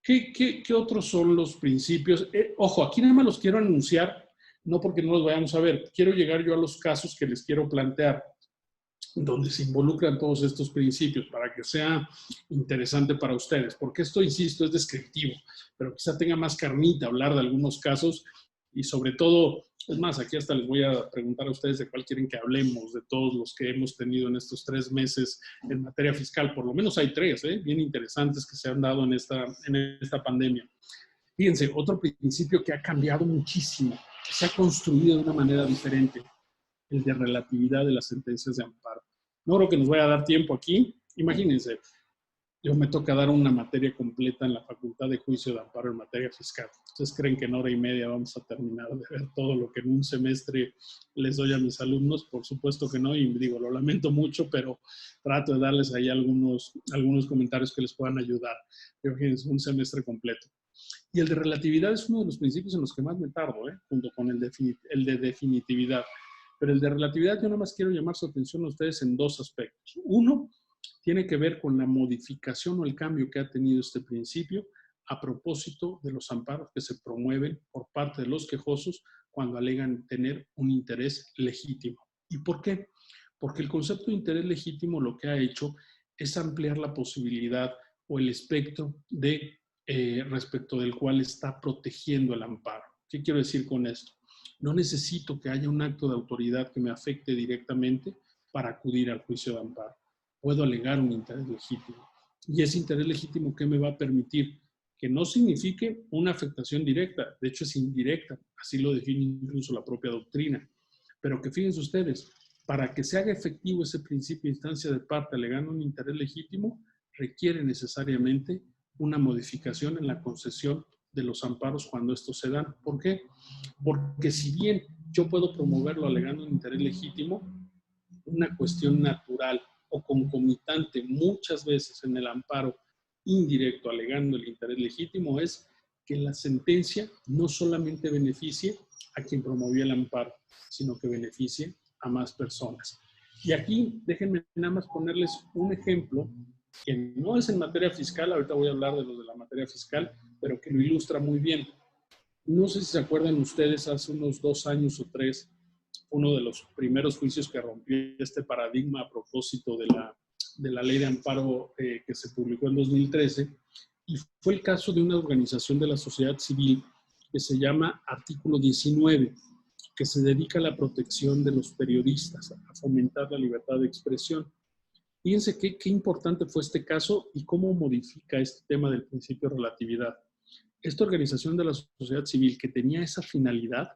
¿Qué otros son los principios? Ojo, aquí nada más los quiero anunciar, no porque no los vayamos a ver. Quiero llegar yo a los casos que les quiero plantear, donde se involucran todos estos principios para que sea interesante para ustedes. Porque esto, insisto, es descriptivo, pero quizá tenga más carnita hablar de algunos casos y sobre todo, es más, aquí hasta les voy a preguntar a ustedes de cuál quieren que hablemos, de todos los que hemos tenido en estos 3 meses en materia fiscal. Por lo menos hay 3, bien interesantes que se han dado en esta pandemia. Fíjense, otro principio que ha cambiado muchísimo, que se ha construido de una manera diferente, el de relatividad de las sentencias de amparo. No creo que nos vaya a dar tiempo aquí. Imagínense, yo me toca dar una materia completa en la Facultad de Juicio de Amparo en materia fiscal. ¿Ustedes creen que en hora y media vamos a terminar de ver todo lo que en un semestre les doy a mis alumnos? Por supuesto que no, y digo, lo lamento mucho, pero trato de darles ahí algunos comentarios que les puedan ayudar. Imagínense, un semestre completo. Y el de relatividad es uno de los principios en los que más me tardo, junto con el de definitividad. Pero el de relatividad yo nada más quiero llamar su atención a ustedes en 2 aspectos. Uno, tiene que ver con la modificación o el cambio que ha tenido este principio a propósito de los amparos que se promueven por parte de los quejosos cuando alegan tener un interés legítimo. ¿Y por qué? Porque el concepto de interés legítimo lo que ha hecho es ampliar la posibilidad o el espectro de respecto del cual está protegiendo el amparo. ¿Qué quiero decir con esto? No necesito que haya un acto de autoridad que me afecte directamente para acudir al juicio de amparo. Puedo alegar un interés legítimo. Y ese interés legítimo, ¿qué me va a permitir? Que no signifique una afectación directa, de hecho es indirecta, así lo define incluso la propia doctrina. Pero que fíjense ustedes, para que se haga efectivo ese principio de instancia de parte alegando un interés legítimo, requiere necesariamente una modificación en la concesión de los amparos cuando estos se dan. ¿Por qué? Porque si bien yo puedo promoverlo alegando un interés legítimo, una cuestión natural o concomitante muchas veces en el amparo indirecto alegando el interés legítimo es que la sentencia no solamente beneficie a quien promovió el amparo, sino que beneficie a más personas. Y aquí déjenme nada más ponerles un ejemplo que no es en materia fiscal, ahorita voy a hablar de los de la materia fiscal, pero que lo ilustra muy bien. No sé si se acuerdan ustedes, hace unos 2 años o 3, uno de los primeros juicios que rompió este paradigma a propósito de la ley de amparo que se publicó en 2013, y fue el caso de una organización de la sociedad civil que se llama Artículo 19, que se dedica a la protección de los periodistas, a fomentar la libertad de expresión. Fíjense qué importante fue este caso y cómo modifica este tema del principio de relatividad. Esta organización de la sociedad civil que tenía esa finalidad,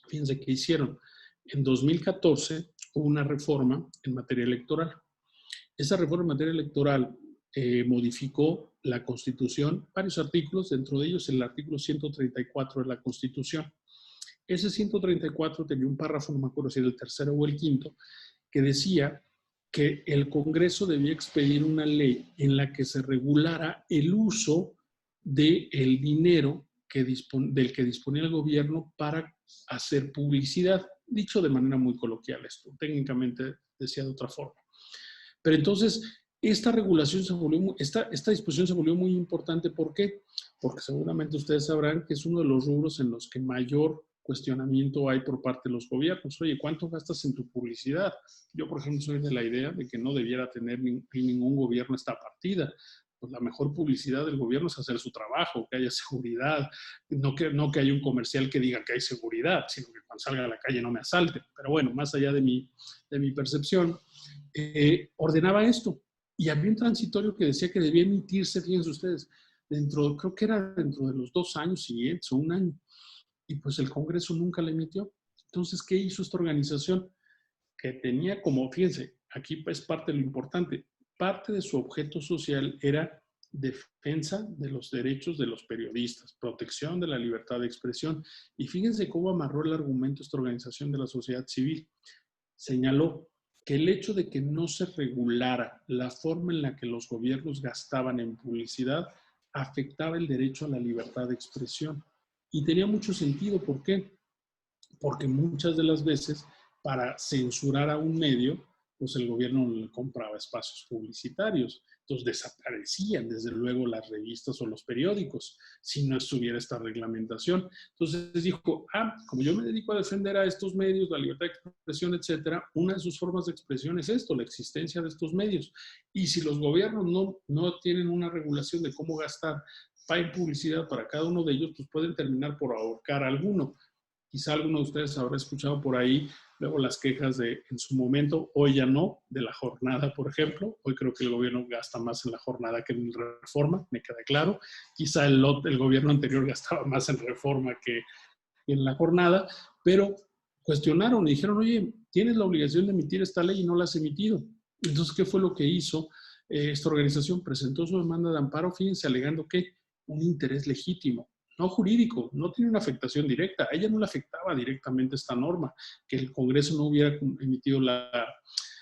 fíjense qué hicieron. En 2014 hubo una reforma en materia electoral. Esa reforma en materia electoral modificó la Constitución, varios artículos, dentro de ellos el artículo 134 de la Constitución. Ese 134 tenía un párrafo, no me acuerdo si era el tercero o el quinto, que decía que el Congreso debía expedir una ley en la que se regulara el uso del dinero del que disponía el gobierno para hacer publicidad, dicho de manera muy coloquial esto, técnicamente decía de otra forma. Pero entonces, esta regulación esta disposición se volvió muy importante. ¿Por qué? Porque seguramente ustedes sabrán que es uno de los rubros en los que mayor cuestionamiento hay por parte de los gobiernos. Oye, ¿cuánto gastas en tu publicidad? Yo, por ejemplo, soy de la idea de que no debiera tener ningún gobierno esta partida. Pues la mejor publicidad del gobierno es hacer su trabajo, que haya seguridad, no que haya un comercial que diga que hay seguridad, sino que cuando salga a la calle no me asalten. Pero bueno, más allá de mi percepción, ordenaba esto. Y había un transitorio que decía que debía emitirse, fíjense ustedes, creo que era dentro de los 2 años siguientes o 1 año. Y pues el Congreso nunca la emitió. Entonces, ¿qué hizo esta organización? Que tenía como, fíjense, aquí es parte de lo importante, parte de su objeto social era defensa de los derechos de los periodistas, protección de la libertad de expresión. Y fíjense cómo amarró el argumento esta organización de la sociedad civil. Señaló que el hecho de que no se regulara la forma en la que los gobiernos gastaban en publicidad afectaba el derecho a la libertad de expresión. Y tenía mucho sentido. ¿Por qué? Porque muchas de las veces, para censurar a un medio, pues el gobierno le compraba espacios publicitarios. Entonces desaparecían, desde luego, las revistas o los periódicos si no estuviera esta reglamentación. Entonces dijo, como yo me dedico a defender a estos medios, la libertad de expresión, etcétera, una de sus formas de expresión es esto, la existencia de estos medios. Y si los gobiernos no tienen una regulación de cómo gastar en publicidad para cada uno de ellos, pues pueden terminar por ahorcar a alguno. Quizá alguno de ustedes habrá escuchado por ahí luego las quejas de, en su momento, hoy ya no, de la jornada, por ejemplo. Hoy creo que el gobierno gasta más en la jornada que en Reforma, me queda claro. Quizá el gobierno anterior gastaba más en Reforma que en la jornada, pero cuestionaron y dijeron, oye, tienes la obligación de emitir esta ley y no la has emitido. Entonces, ¿qué fue lo que hizo? Esta organización presentó su demanda de amparo, fíjense, alegando que un interés legítimo, no jurídico, no tiene una afectación directa. A ella no le afectaba directamente esta norma, que el Congreso no hubiera emitido la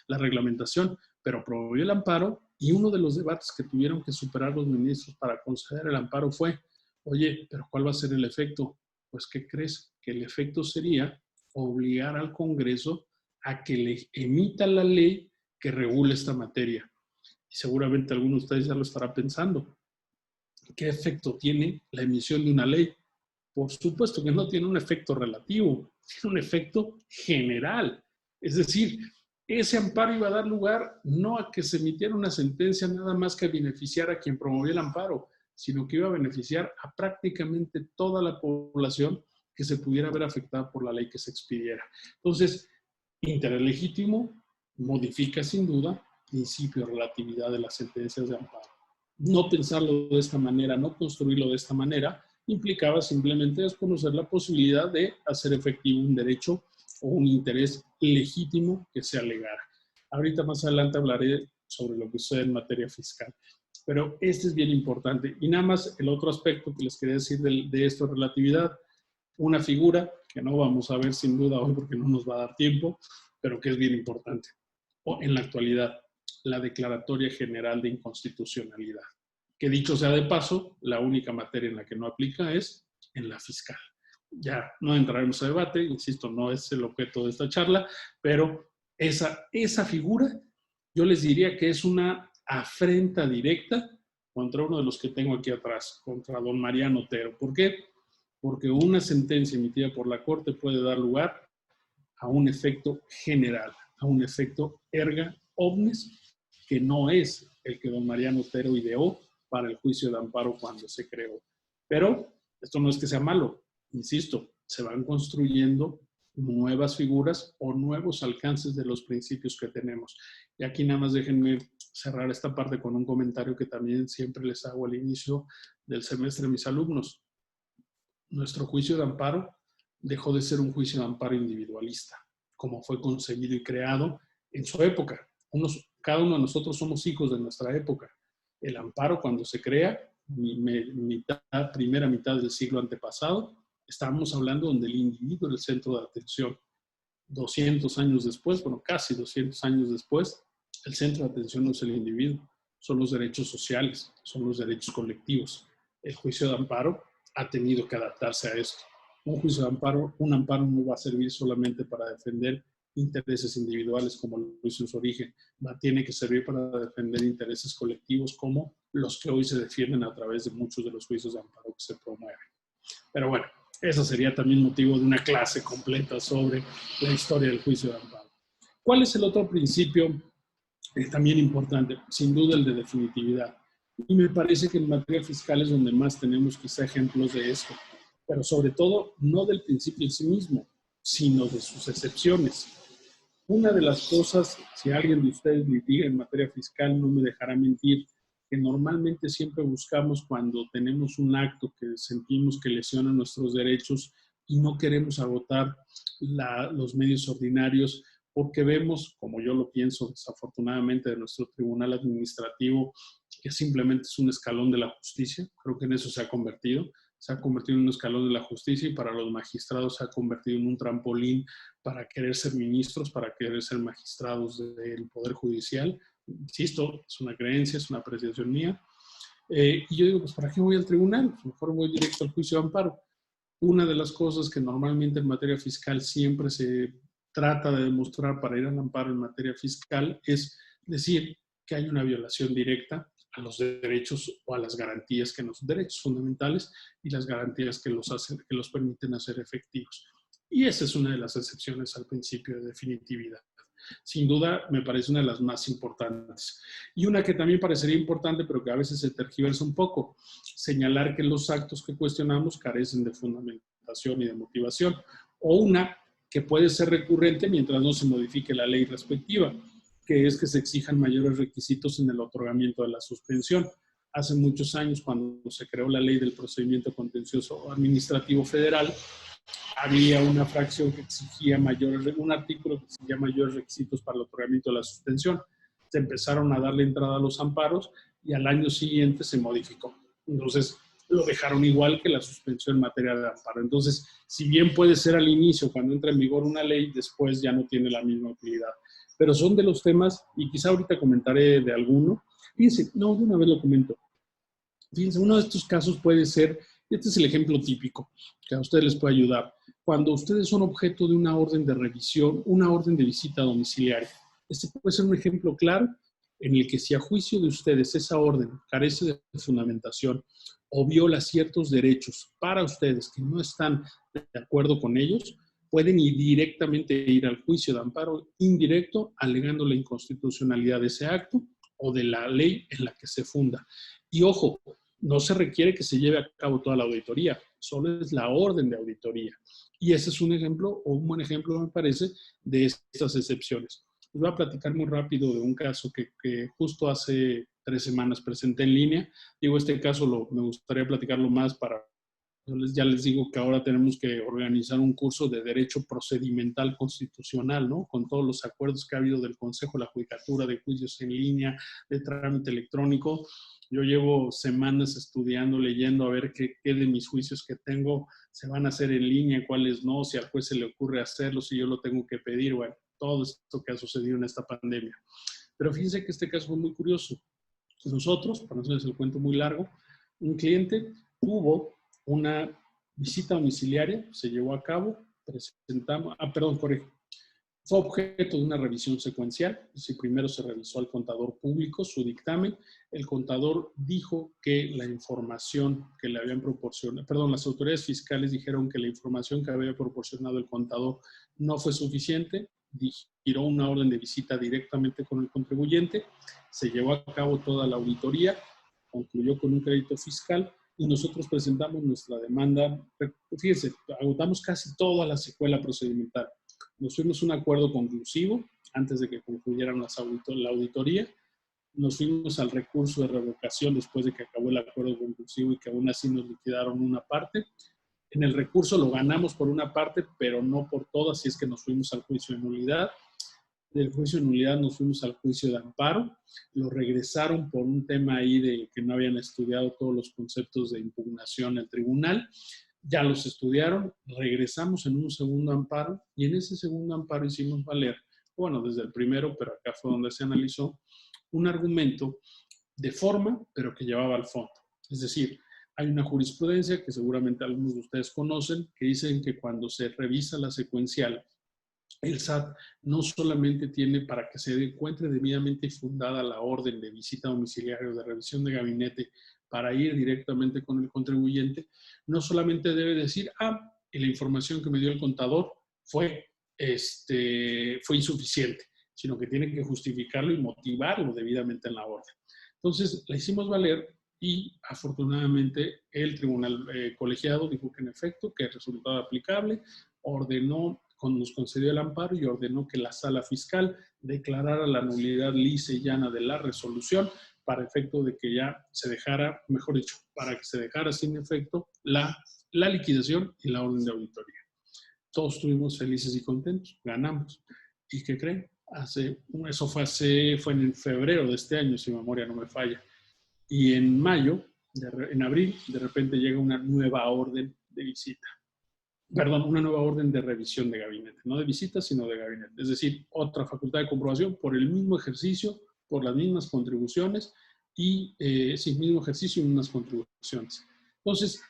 reglamentación, pero promovió el amparo y uno de los debates que tuvieron que superar los ministros para conceder el amparo fue, oye, pero ¿cuál va a ser el efecto? Pues, ¿qué crees? Que el efecto sería obligar al Congreso a que le emita la ley que regule esta materia. Y seguramente alguno de ustedes ya lo estará pensando. ¿Qué efecto tiene la emisión de una ley? Por supuesto que no tiene un efecto relativo, tiene un efecto general. Es decir, ese amparo iba a dar lugar no a que se emitiera una sentencia nada más que a beneficiar a quien promovía el amparo, sino que iba a beneficiar a prácticamente toda la población que se pudiera ver afectada por la ley que se expidiera. Entonces, interés legítimo modifica sin duda el principio de relatividad de las sentencias de amparo. No pensarlo de esta manera, no construirlo de esta manera, implicaba simplemente desconocer la posibilidad de hacer efectivo un derecho o un interés legítimo que se alegara. Ahorita más adelante hablaré sobre lo que sucede en materia fiscal. Pero este es bien importante. Y nada más el otro aspecto que les quería decir de esto, relatividad, una figura que no vamos a ver sin duda hoy porque no nos va a dar tiempo, pero que es bien importante. O en la actualidad, la Declaratoria General de Inconstitucionalidad. Que dicho sea de paso, la única materia en la que no aplica es en la fiscal. ya no entraremos a debate, insisto, no es el objeto de esta charla, pero esa figura yo les diría que es una afrenta directa contra uno de los que tengo aquí atrás, contra don Mariano Otero. ¿Por qué? Porque una sentencia emitida por la Corte puede dar lugar a un efecto general, a un efecto erga omnes, que no es el que don Mariano Otero ideó para el juicio de amparo cuando se creó. Pero esto no es que sea malo, insisto, se van construyendo nuevas figuras o nuevos alcances de los principios que tenemos. Y aquí nada más déjenme cerrar esta parte con un comentario que también siempre les hago al inicio del semestre a mis alumnos. Nuestro juicio de amparo dejó de ser un juicio de amparo individualista, como fue concebido y creado en su época. Cada uno de nosotros somos hijos de nuestra época. El amparo, cuando se crea, primera mitad del siglo antepasado, estábamos hablando donde el individuo era el centro de atención. 200 años después, bueno, casi 200 años después, el centro de atención no es el individuo, son los derechos sociales, son los derechos colectivos. El juicio de amparo ha tenido que adaptarse a esto. Un juicio de amparo, un amparo no va a servir solamente para defender intereses individuales como lo hizo en su origen, tiene que servir para defender intereses colectivos como los que hoy se defienden a través de muchos de los juicios de amparo que se promueven. Pero bueno, eso sería también motivo de una clase completa sobre la historia del juicio de amparo. ¿Cuál es el otro principio también importante? Sin duda el de definitividad. Y me parece que en materia fiscal es donde más tenemos quizá ejemplos de esto. Pero sobre todo, no del principio en sí mismo, sino de sus excepciones. Una de las cosas, si alguien de ustedes litiga en materia fiscal, no me dejará mentir, que normalmente siempre buscamos cuando tenemos un acto que sentimos que lesiona nuestros derechos y no queremos agotar los medios ordinarios, porque vemos, como yo lo pienso desafortunadamente de nuestro tribunal administrativo, que simplemente es un escalón de la justicia. Creo que en eso se ha convertido en un escalón de la justicia, y para los magistrados se ha convertido en un trampolín para querer ser ministros, para querer ser magistrados del Poder Judicial. Insisto, es una creencia, es una apreciación mía. Y yo digo, pues ¿para qué voy al tribunal? Pues mejor voy directo al juicio de amparo. Una de las cosas que normalmente en materia fiscal siempre se trata de demostrar para ir al amparo en materia fiscal es decir que hay una violación directa a los derechos o a las garantías que nos, derechos fundamentales y las garantías que los permiten hacer efectivos. Y esa es una de las excepciones al principio de definitividad. Sin duda, me parece una de las más importantes. Y una que también parecería importante, pero que a veces se tergiversa un poco, señalar que los actos que cuestionamos carecen de fundamentación y de motivación. O una que puede ser recurrente mientras no se modifique la ley respectiva, que es que se exijan mayores requisitos en el otorgamiento de la suspensión. Hace muchos años, cuando se creó la ley del procedimiento contencioso administrativo federal, había una fracción que exigía un artículo que exigía mayores requisitos para el otorgamiento de la suspensión. Se empezaron a darle entrada a los amparos y al año siguiente se modificó. Entonces, lo dejaron igual que la suspensión en materia de amparo. Entonces, si bien puede ser al inicio, cuando entra en vigor una ley, después ya no tiene la misma utilidad. Pero son de los temas, y quizá ahorita comentaré de alguno. Fíjense, no, de una vez lo comento. Fíjense, uno de estos casos puede ser, este es el ejemplo típico, que a ustedes les puede ayudar. Cuando ustedes son objeto de una orden de revisión, una orden de visita domiciliaria. Este puede ser un ejemplo claro en el que si a juicio de ustedes esa orden carece de fundamentación o viola ciertos derechos para ustedes que no están de acuerdo con ellos, pueden directamente ir al juicio de amparo indirecto alegando la inconstitucionalidad de ese acto o de la ley en la que se funda. Y ojo, no se requiere que se lleve a cabo toda la auditoría, solo es la orden de auditoría. Y ese es un ejemplo, o un buen ejemplo, me parece, de estas excepciones. Les voy a platicar muy rápido de un caso que justo hace 3 semanas presenté en línea. Digo, este caso me gustaría platicarlo más para... Ya les digo que ahora tenemos que organizar un curso de Derecho Procedimental Constitucional, ¿no? Con todos los acuerdos que ha habido del Consejo de la Judicatura, de juicios en línea, de trámite electrónico. Yo llevo semanas estudiando, leyendo, a ver qué de mis juicios que tengo se van a hacer en línea, cuáles no, si al juez se le ocurre hacerlo, si yo lo tengo que pedir, bueno, todo esto que ha sucedido en esta pandemia. Pero fíjense que este caso fue muy curioso. Nosotros, para no hacerles el cuento muy largo, un cliente tuvo una visita domiciliaria se llevó a cabo, presentamos, corrijo. Fue objeto de una revisión secuencial. Si primero se revisó al contador público su dictamen, el contador dijo que la información que le habían proporcionado, las autoridades fiscales dijeron que la información que había proporcionado el contador no fue suficiente, giró una orden de visita directamente con el contribuyente, se llevó a cabo toda la auditoría, concluyó con un crédito fiscal y nosotros presentamos nuestra demanda. Fíjense, agotamos casi toda la secuela procedimental. Nos fuimos a un acuerdo conclusivo antes de que concluyeran la auditoría. Nos fuimos al recurso de revocación después de que acabó el acuerdo conclusivo y que aún así nos liquidaron una parte. En el recurso lo ganamos por una parte, pero no por todas, así es que nos fuimos al juicio de nulidad. Del juicio de nulidad nos fuimos al juicio de amparo. Lo regresaron por un tema ahí de que no habían estudiado todos los conceptos de impugnación al tribunal. Ya los estudiaron, regresamos en un segundo amparo y en ese segundo amparo hicimos valer, bueno, desde el primero, pero acá fue donde se analizó, un argumento de forma, pero que llevaba al fondo. Es decir, hay una jurisprudencia que seguramente algunos de ustedes conocen, que dicen que cuando se revisa la secuencial, el SAT no solamente tiene para que se encuentre debidamente fundada la orden de visita domiciliaria o de revisión de gabinete para ir directamente con el contribuyente, no solamente debe decir, y la información que me dio el contador fue insuficiente, sino que tiene que justificarlo y motivarlo debidamente en la orden. Entonces, la hicimos valer y afortunadamente el tribunal colegiado dijo que en efecto, que el resultado aplicable, ordenó, nos concedió el amparo y ordenó que la sala fiscal declarara la nulidad lisa y llana de la resolución para efecto de que ya se dejara, mejor dicho, para que se dejara sin efecto la liquidación y la orden de auditoría. Todos estuvimos felices y contentos, ganamos. ¿Y qué creen? Eso fue en febrero de este año, si mi memoria no me falla. Y en en abril, de repente llega una nueva orden de visita. Perdón, una nueva orden de revisión de gabinete, no de visita, sino de gabinete. Es decir, otra facultad de comprobación por el mismo ejercicio, por las mismas contribuciones y sin mismo ejercicio y mismas contribuciones. Entonces,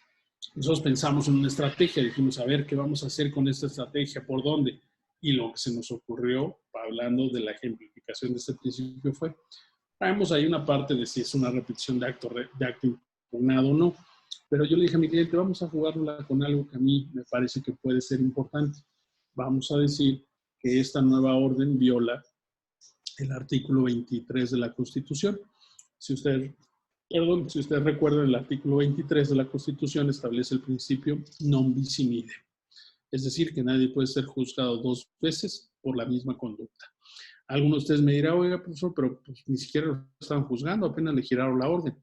nosotros pensamos en una estrategia, dijimos, a ver, ¿qué vamos a hacer con esta estrategia? ¿Por dónde? Y lo que se nos ocurrió, hablando de la ejemplificación de este principio, fue, traemos ahí una parte de si es una repetición de acto impugnado o no. Pero yo le dije a mi cliente, vamos a jugarla con algo que a mí me parece que puede ser importante. Vamos a decir que esta nueva orden viola el artículo 23 de la Constitución. Si usted recuerda, el artículo 23 de la Constitución establece el principio non bis in idem. Es decir, que nadie puede ser juzgado dos veces por la misma conducta. Algunos de ustedes me dirán, oiga, profesor, pero pues, ni siquiera lo estaban juzgando, apenas le giraron la orden.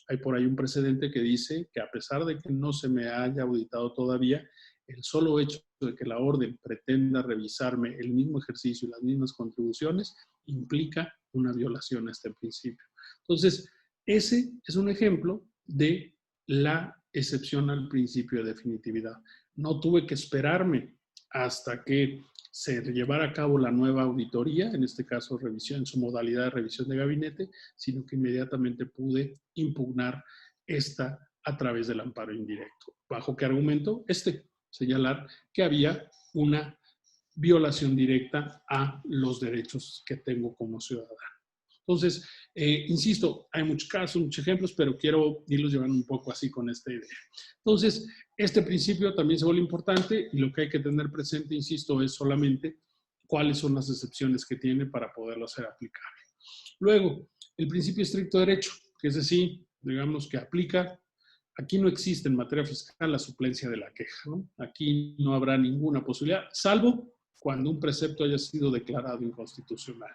Hay por ahí un precedente que dice que a pesar de que no se me haya auditado todavía, el solo hecho de que la orden pretenda revisarme el mismo ejercicio y las mismas contribuciones implica una violación a este principio. Entonces, ese es un ejemplo de la excepción al principio de definitividad. No tuve que esperarme hasta que se llevara a cabo la nueva auditoría, en este caso revisión, en su modalidad de revisión de gabinete, sino que inmediatamente pude impugnar esta a través del amparo indirecto. ¿Bajo qué argumento? Señalar que había una violación directa a los derechos que tengo como ciudadano. Entonces, insisto, hay muchos casos, muchos ejemplos, pero quiero irlos llevando un poco así con esta idea. Entonces, este principio también se vuelve importante y lo que hay que tener presente, insisto, es solamente cuáles son las excepciones que tiene para poderlo hacer aplicable. Luego, el principio estricto de derecho, que es decir, digamos que aplica, aquí no existe en materia fiscal la suplencia de la queja, ¿no? Aquí no habrá ninguna posibilidad, salvo cuando un precepto haya sido declarado inconstitucional.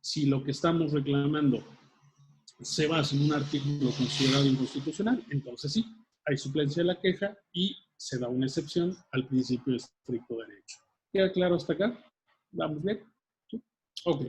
Si lo que estamos reclamando se basa en un artículo considerado inconstitucional, entonces sí, hay suplencia de la queja y se da una excepción al principio de estricto derecho. ¿Queda claro hasta acá? ¿Vamos bien? ¿Sí? Ok.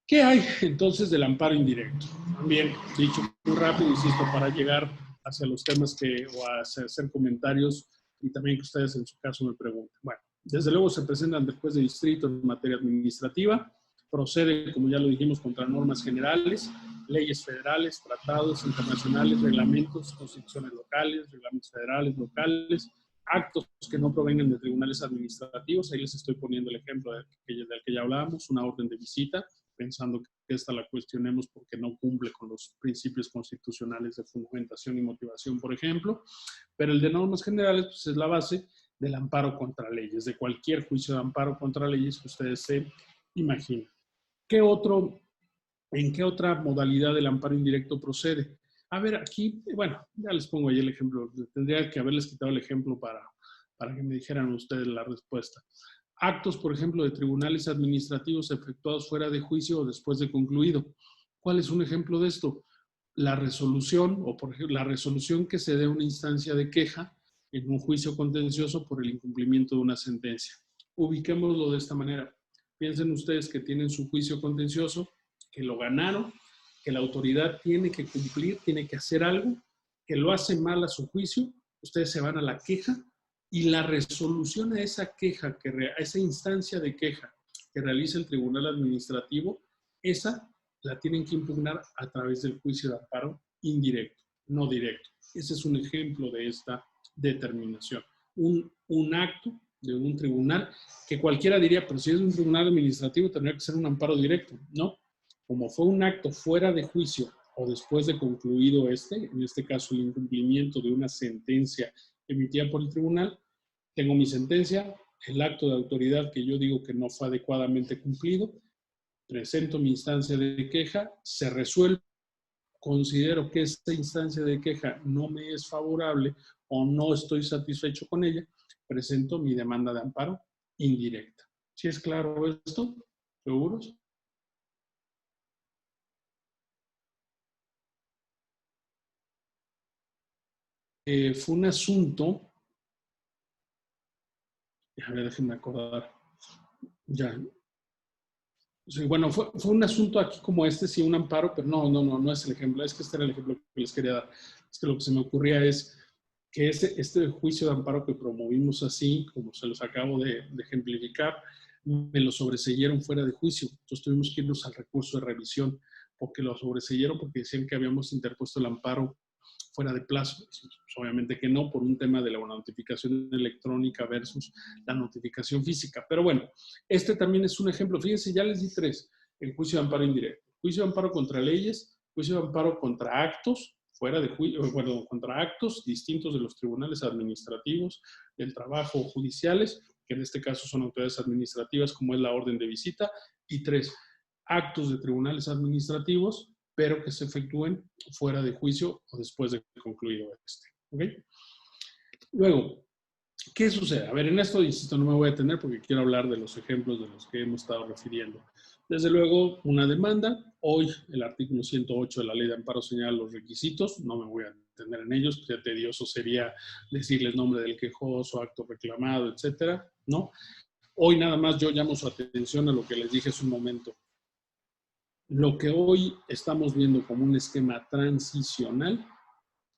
¿Qué hay entonces del amparo indirecto? También, dicho muy rápido, insisto, para llegar hacia los temas o hacer comentarios y también que ustedes en su caso me pregunten. Bueno, desde luego se presentan después de distrito en materia administrativa, procede, como ya lo dijimos, contra normas generales, leyes federales, tratados internacionales, reglamentos, constituciones locales, reglamentos federales, locales, actos que no provengan de tribunales administrativos. Ahí les estoy poniendo el ejemplo del que ya hablábamos, una orden de visita, pensando que esta la cuestionemos porque no cumple con los principios constitucionales de fundamentación y motivación, por ejemplo. Pero el de normas generales pues, es la base del amparo contra leyes, de cualquier juicio de amparo contra leyes que ustedes se imaginen. ¿En qué otra modalidad del amparo indirecto procede? A ver, aquí, bueno, ya les pongo ahí el ejemplo. Tendría que haberles quitado el ejemplo para que me dijeran ustedes la respuesta. Actos, por ejemplo, de tribunales administrativos efectuados fuera de juicio o después de concluido. ¿Cuál es un ejemplo de esto? La resolución, o por ejemplo, la resolución que se dé a una instancia de queja en un juicio contencioso por el incumplimiento de una sentencia. Ubiquémoslo de esta manera. Piensen ustedes que tienen su juicio contencioso, que lo ganaron, que la autoridad tiene que cumplir, tiene que hacer algo, que lo hace mal a su juicio, ustedes se van a la queja y la resolución a esa queja, a esa instancia de queja que realiza el tribunal administrativo, esa la tienen que impugnar a través del juicio de amparo indirecto, no directo. Ese es un ejemplo de esta determinación. Un acto de un tribunal que cualquiera diría, pero si es un tribunal administrativo tendría que ser un amparo directo. No, como fue un acto fuera de juicio o después de concluido en este caso el incumplimiento de una sentencia emitida por el tribunal, tengo mi sentencia, el acto de autoridad que yo digo que no fue adecuadamente cumplido, presento mi instancia de queja, se resuelve, considero que esta instancia de queja no me es favorable o no estoy satisfecho con ella, presento mi demanda de amparo indirecta. ¿Sí es claro esto? ¿Seguros? Fue un asunto, a ver, déjenme acordar, ya. Sí, bueno, fue un asunto aquí como este, sí, un amparo, pero no es el ejemplo, es que este era el ejemplo que les quería dar. Es que lo que se me ocurría es que este juicio de amparo que promovimos así, como se los acabo de ejemplificar, me lo sobreseyeron fuera de juicio. Entonces tuvimos que irnos al recurso de revisión, porque lo sobreseyeron porque decían que habíamos interpuesto el amparo fuera de plazo. Pues, obviamente que no, por un tema de la notificación electrónica versus la notificación física. Pero bueno, este también es un ejemplo. Fíjense, ya les di tres. El juicio de amparo indirecto, juicio de amparo contra leyes, juicio de amparo contra actos, fuera de juicio, bueno, contra actos distintos de los tribunales administrativos, del trabajo judiciales, que en este caso son autoridades administrativas, como es la orden de visita, y tres, actos de tribunales administrativos, pero que se efectúen fuera de juicio o después de concluido este. ¿Okay? Luego, ¿qué sucede? A ver, en esto, insisto, no me voy a detener porque quiero hablar de los ejemplos de los que hemos estado refiriendo. Desde luego, una demanda. Hoy, el artículo 108 de la Ley de Amparo señala los requisitos. No me voy a detener en ellos, porque tedioso sería decirles nombre del quejoso, acto reclamado, etcétera, ¿no? Hoy nada más yo llamo su atención a lo que les dije hace un momento. Lo que hoy estamos viendo como un esquema transicional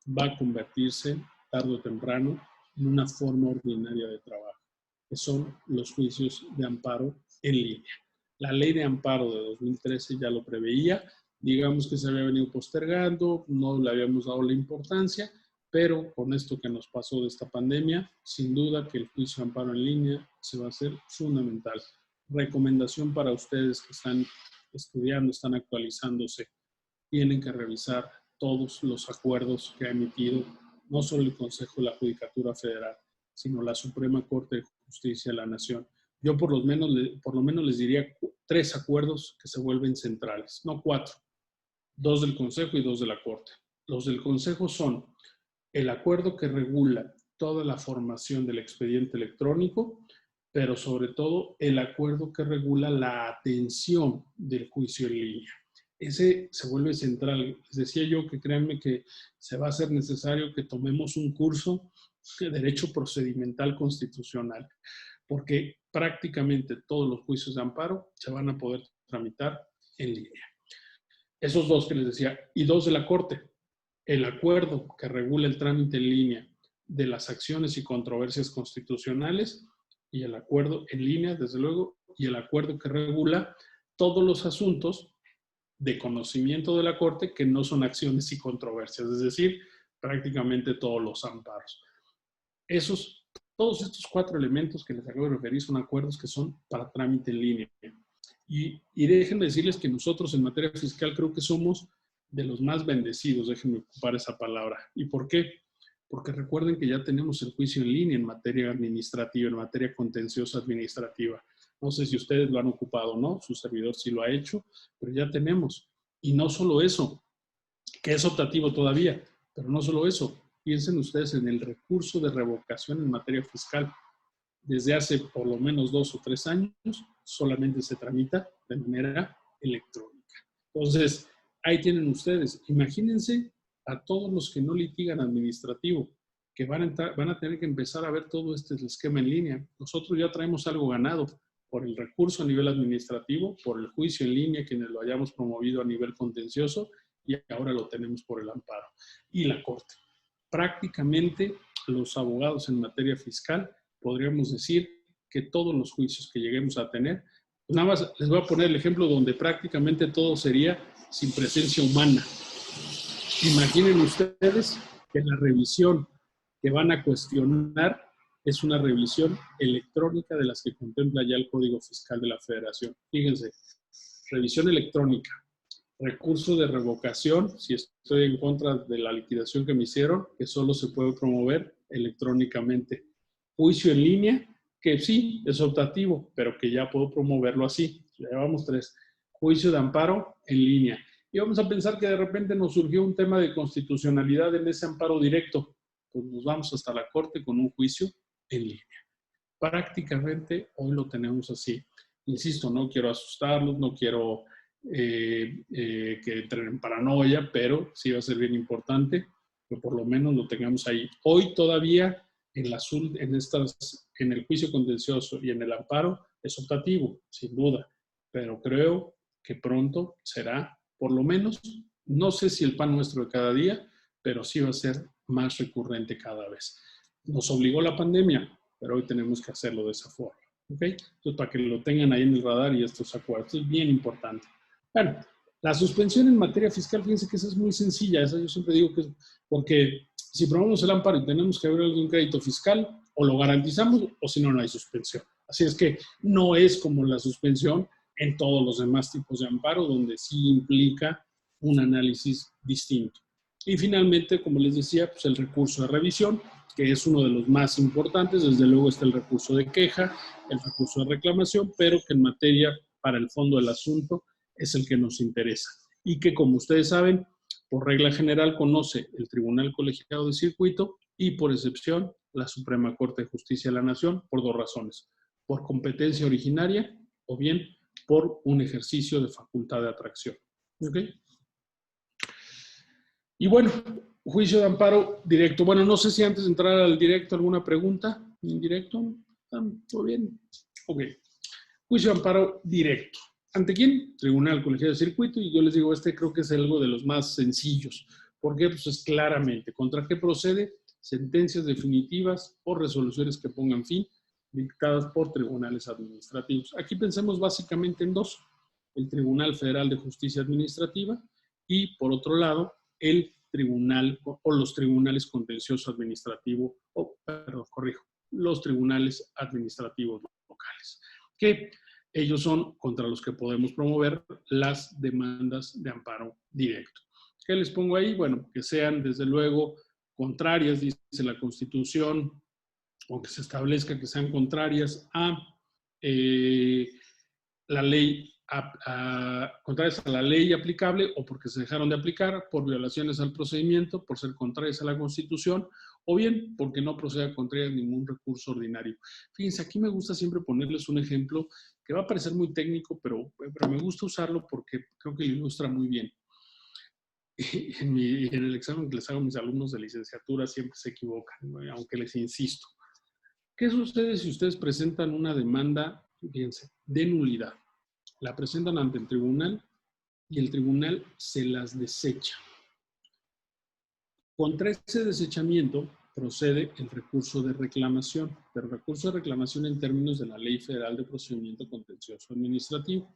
va a convertirse tarde o temprano en una forma ordinaria de trabajo, que son los juicios de amparo en línea. La ley de amparo de 2013 ya lo preveía, digamos que se había venido postergando, no le habíamos dado la importancia, pero con esto que nos pasó de esta pandemia, sin duda que el juicio de amparo en línea se va a hacer fundamental. Recomendación para ustedes que están estudiando, están actualizándose, tienen que revisar todos los acuerdos que ha emitido no solo el Consejo de la Judicatura Federal, sino la Suprema Corte de Justicia de la Nación. Yo por lo menos les diría 3 acuerdos que se vuelven centrales, no 4, 2 del Consejo y 2 de la Corte. Los del Consejo son el acuerdo que regula toda la formación del expediente electrónico, pero sobre todo el acuerdo que regula la atención del juicio en línea. Ese se vuelve central. Les decía yo que créanme que se va a hacer necesario que tomemos un curso de Derecho Procedimental Constitucional, porque prácticamente todos los juicios de amparo se van a poder tramitar en línea. Esos 2 que les decía, y 2 de la Corte. El acuerdo que regula el trámite en línea de las acciones y controversias constitucionales y el acuerdo en línea, desde luego, y el acuerdo que regula todos los asuntos de conocimiento de la Corte que no son acciones y controversias, es decir, prácticamente todos los amparos. Todos estos 4 elementos que les acabo de referir son acuerdos que son para trámite en línea. Y déjenme decirles que nosotros en materia fiscal creo que somos de los más bendecidos, déjenme ocupar esa palabra. ¿Y por qué? Porque recuerden que ya tenemos el juicio en línea en materia administrativa, en materia contenciosa administrativa. No sé si ustedes lo han ocupado o no, su servidor sí lo ha hecho, pero ya tenemos. Y no solo eso, que es optativo todavía, pero no solo eso. Piensen ustedes en el recurso de revocación en materia fiscal. Desde hace por lo menos 2 o 3 años, solamente se tramita de manera electrónica. Entonces, ahí tienen ustedes. Imagínense a todos los que no litigan administrativo, que van a tener que empezar a ver todo este esquema en línea. Nosotros ya traemos algo ganado por el recurso a nivel administrativo, por el juicio en línea, quienes lo hayamos promovido a nivel contencioso, y ahora lo tenemos por el amparo. Y la Corte. Prácticamente los abogados en materia fiscal podríamos decir que todos los juicios que lleguemos a tener, pues nada más les voy a poner el ejemplo donde prácticamente todo sería sin presencia humana. Imaginen ustedes que la revisión que van a cuestionar es una revisión electrónica de las que contempla ya el Código Fiscal de la Federación. Fíjense, revisión electrónica, recurso de revocación, si estoy en contra de la liquidación que me hicieron, que solo se puede promover electrónicamente. Juicio en línea, que sí, es optativo, pero que ya puedo promoverlo así. Ya llevamos 3. Juicio de amparo en línea. Y vamos a pensar que de repente nos surgió un tema de constitucionalidad en ese amparo directo. Pues nos vamos hasta la Corte con un juicio en línea. Prácticamente hoy lo tenemos así. Insisto, no quiero asustarlos, no quiero que entren en paranoia, pero sí va a ser bien importante que por lo menos lo tengamos ahí. Hoy todavía en el juicio contencioso y en el amparo es optativo, sin duda, pero creo que pronto será, por lo menos, no sé si el pan nuestro de cada día, pero sí va a ser más recurrente cada vez. Nos obligó la pandemia, pero hoy tenemos que hacerlo de esa forma. ¿Okay? Entonces, para que lo tengan ahí en el radar y estos acuerdos, es bien importante. Bueno, la suspensión en materia fiscal, fíjense que esa es muy sencilla, esa yo siempre digo que es porque si promovemos el amparo y tenemos que abrir algún crédito fiscal, o lo garantizamos o si no, no hay suspensión. Así es que no es como la suspensión en todos los demás tipos de amparo, donde sí implica un análisis distinto. Y finalmente, como les decía, pues el recurso de revisión, que es uno de los más importantes. Desde luego está el recurso de queja, el recurso de reclamación, pero que en materia para el fondo del asunto es el que nos interesa. Y que, como ustedes saben, por regla general conoce el Tribunal Colegiado de Circuito y, por excepción, la Suprema Corte de Justicia de la Nación, por 2 razones. Por competencia originaria o bien por un ejercicio de facultad de atracción. ¿Ok? Y bueno, juicio de amparo directo. Bueno, no sé si antes de entrar al directo, alguna pregunta. ¿Indirecto? ¿Todo bien? Ok. Juicio de amparo directo. ¿Ante quién? Tribunal Colegiado de Circuito. Y yo les digo, creo que es algo de los más sencillos. Porque pues es claramente, ¿contra qué procede? Sentencias definitivas o resoluciones que pongan fin, dictadas por tribunales administrativos. Aquí pensemos básicamente en 2. El Tribunal Federal de Justicia Administrativa y, por otro lado, el tribunal o los tribunales contencioso administrativo, los tribunales administrativos locales, que ellos son contra los que podemos promover las demandas de amparo directo. ¿Qué les pongo ahí? Bueno, que sean desde luego contrarias, dice la Constitución, o que se establezca que sean contrarias a la ley, contrarias a la ley aplicable o porque se dejaron de aplicar, por violaciones al procedimiento, por ser contrarias a la Constitución, o bien porque no proceda contraria a ningún recurso ordinario. Fíjense, aquí me gusta siempre ponerles un ejemplo que va a parecer muy técnico, pero me gusta usarlo porque creo que lo ilustra muy bien. En el examen que les hago a mis alumnos de licenciatura siempre se equivocan, ¿no? Aunque les insisto. ¿Qué sucede si ustedes presentan una demanda, fíjense, de nulidad? La presentan ante el tribunal y el tribunal se las desecha. Contra ese desechamiento procede el recurso de reclamación, pero recurso de reclamación en términos de la Ley Federal de Procedimiento Contencioso Administrativo.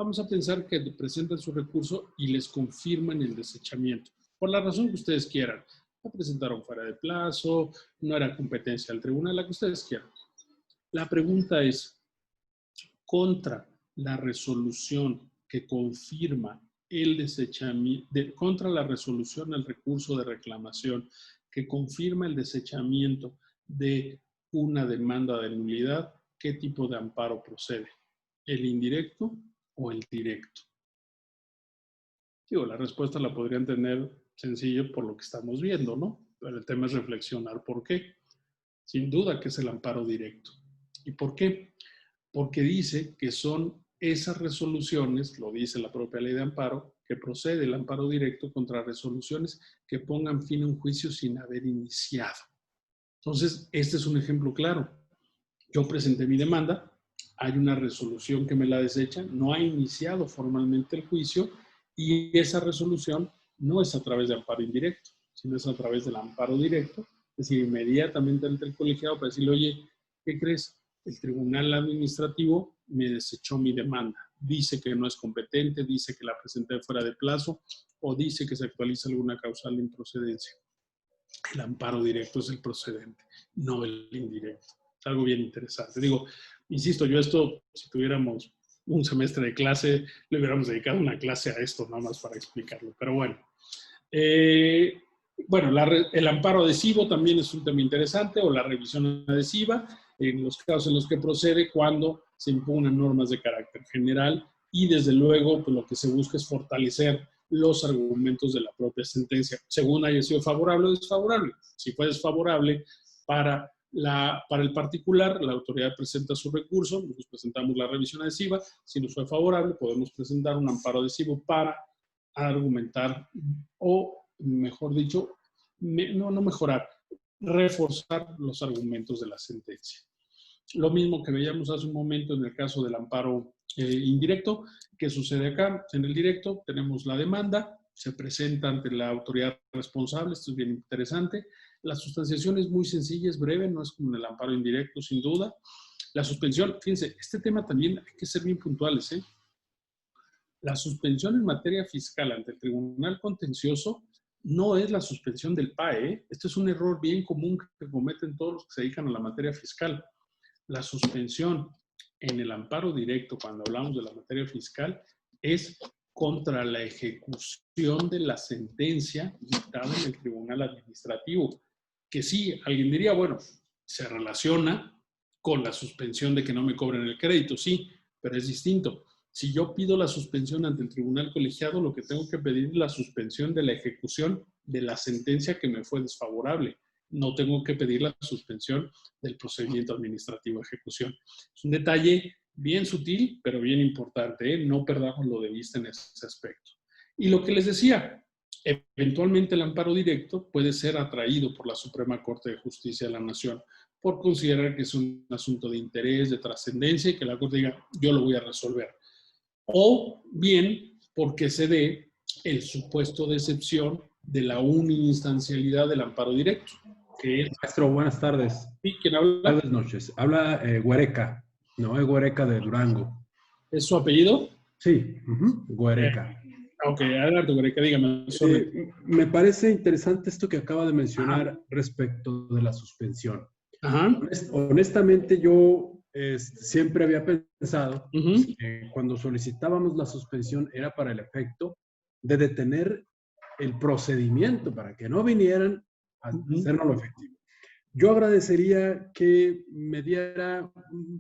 Vamos a pensar que presentan su recurso y les confirman el desechamiento, por la razón que ustedes quieran. La presentaron fuera de plazo, no era competencia del tribunal, la que ustedes quieran. La pregunta es, contra la resolución que confirma el desechamiento, contra la resolución al recurso de reclamación que confirma el desechamiento de una demanda de nulidad, ¿qué tipo de amparo procede? ¿El indirecto o el directo? Digo, la respuesta la podrían tener sencillo por lo que estamos viendo, ¿no? Pero el tema es reflexionar por qué. Sin duda que es el amparo directo. ¿Y por qué? Porque dice que son esas resoluciones, lo dice la propia ley de amparo, que procede el amparo directo contra resoluciones que pongan fin a un juicio sin haber iniciado. Entonces, este es un ejemplo claro. Yo presenté mi demanda, hay una resolución que me la desecha, no ha iniciado formalmente el juicio y esa resolución no es a través de amparo indirecto, sino es a través del amparo directo, es decir, inmediatamente ante el colegiado para decirle, oye, ¿qué crees? El tribunal administrativo me desechó mi demanda. Dice que no es competente, dice que la presenté fuera de plazo o dice que se actualiza alguna causal de improcedencia. El amparo directo es el procedente, no el indirecto. Es algo bien interesante. Digo, insisto, yo esto, si tuviéramos un semestre de clase, le hubiéramos dedicado una clase a esto, nada más para explicarlo. Pero bueno. El amparo adhesivo también es un tema interesante, o la revisión adhesiva, en los casos en los que procede cuando se impugnan normas de carácter general y desde luego pues, lo que se busca es fortalecer los argumentos de la propia sentencia, según haya sido favorable o desfavorable. Si fue desfavorable para el particular, la autoridad presenta su recurso, nosotros presentamos la revisión adhesiva, si nos fue favorable podemos presentar un amparo adhesivo para argumentar o, mejor dicho, no mejorar, reforzar los argumentos de la sentencia. Lo mismo que veíamos hace un momento en el caso del amparo indirecto. ¿Qué sucede acá? En el directo tenemos la demanda, se presenta ante la autoridad responsable, esto es bien interesante. La sustanciación es muy sencilla, es breve, no es como en el amparo indirecto, sin duda. La suspensión, fíjense, este tema también hay que ser bien puntuales, ¿eh? La suspensión en materia fiscal ante el Tribunal Contencioso no es la suspensión del PAE, ¿eh? Este es un error bien común que cometen todos los que se dedican a la materia fiscal. La suspensión en el amparo directo, cuando hablamos de la materia fiscal, es contra la ejecución de la sentencia dictada en el Tribunal Administrativo. Que sí, alguien diría, bueno, se relaciona con la suspensión de que no me cobren el crédito, sí, pero es distinto. Si yo pido la suspensión ante el tribunal colegiado, lo que tengo que pedir es la suspensión de la ejecución de la sentencia que me fue desfavorable. No tengo que pedir la suspensión del procedimiento administrativo de ejecución. Es un detalle bien sutil, pero bien importante, ¿eh? No perdamos lo de vista en ese aspecto. Y lo que les decía, eventualmente el amparo directo puede ser atraído por la Suprema Corte de Justicia de la Nación por considerar que es un asunto de interés, de trascendencia y que la Corte diga, yo lo voy a resolver. O bien porque se dé el supuesto de excepción de la uninstancialidad del amparo directo. Que es... Maestro, buenas tardes. ¿Sí? ¿Quién habla? Buenas noches. Habla Guereca, ¿no? Es Guereca de Durango. ¿Es su apellido? Sí, Guereca. Ok, adelante, Guereca, dígame. Me parece interesante esto que acaba de mencionar respecto de la suspensión. Ajá. Honestamente, yo siempre había pensado que cuando solicitábamos la suspensión era para el efecto de detener el procedimiento, para que no vinieran a hacerlo efectivo. Yo agradecería que me diera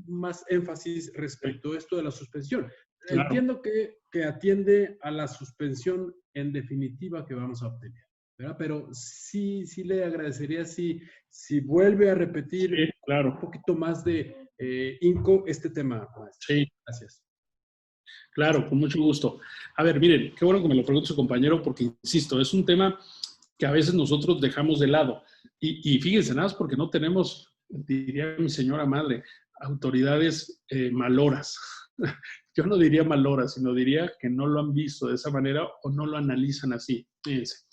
más énfasis respecto a esto de la suspensión. Claro. Entiendo que atiende a la suspensión en definitiva que vamos a obtener, ¿verdad? Pero sí le agradecería si vuelve a repetir un poquito más de INCO este tema, maestro. Sí. Gracias. Claro, con mucho gusto. A ver, miren, qué bueno que me lo pregunte su compañero porque, insisto, es un tema que a veces nosotros dejamos de lado. Y fíjense, nada más porque no tenemos, diría mi señora madre, autoridades maloras. Yo no diría maloras, sino diría que no lo han visto de esa manera o no lo analizan así. Fíjense.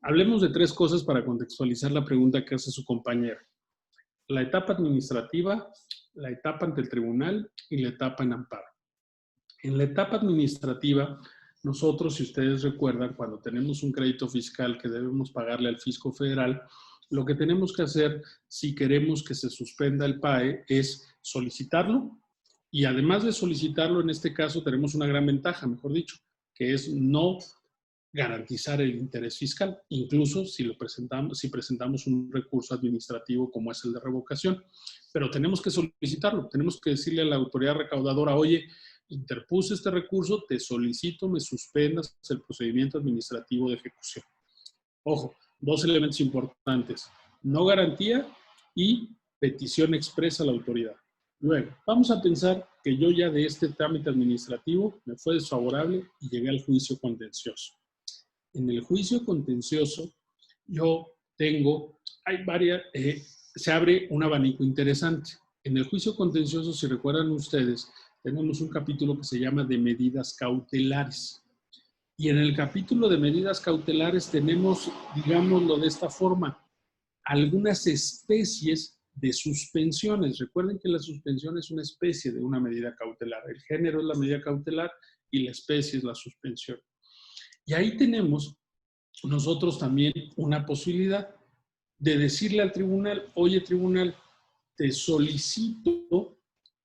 Hablemos de tres cosas para contextualizar la pregunta que hace su compañero. La etapa administrativa, la etapa ante el tribunal y la etapa en amparo. En la etapa administrativa, nosotros, si ustedes recuerdan, cuando tenemos un crédito fiscal que debemos pagarle al fisco federal, lo que tenemos que hacer si queremos que se suspenda el PAE es solicitarlo, y además de solicitarlo, en este caso tenemos una gran ventaja, mejor dicho, que es no garantizar el interés fiscal, incluso si presentamos un recurso administrativo como es el de revocación. Pero tenemos que solicitarlo, tenemos que decirle a la autoridad recaudadora, oye, interpuse este recurso, te solicito me suspendas el procedimiento administrativo de ejecución. Ojo, dos elementos importantes, no garantía y petición expresa a la autoridad. Luego, vamos a pensar que yo ya de este trámite administrativo me fue desfavorable y llegué al juicio contencioso. En el juicio contencioso, se abre un abanico interesante. En el juicio contencioso, si recuerdan ustedes, tenemos un capítulo que se llama de medidas cautelares. Y en el capítulo de medidas cautelares tenemos, digámoslo de esta forma, algunas especies de suspensiones. Recuerden que la suspensión es una especie de una medida cautelar. El género es la medida cautelar y la especie es la suspensión. Y ahí tenemos nosotros también una posibilidad de decirle al tribunal, oye tribunal, te solicito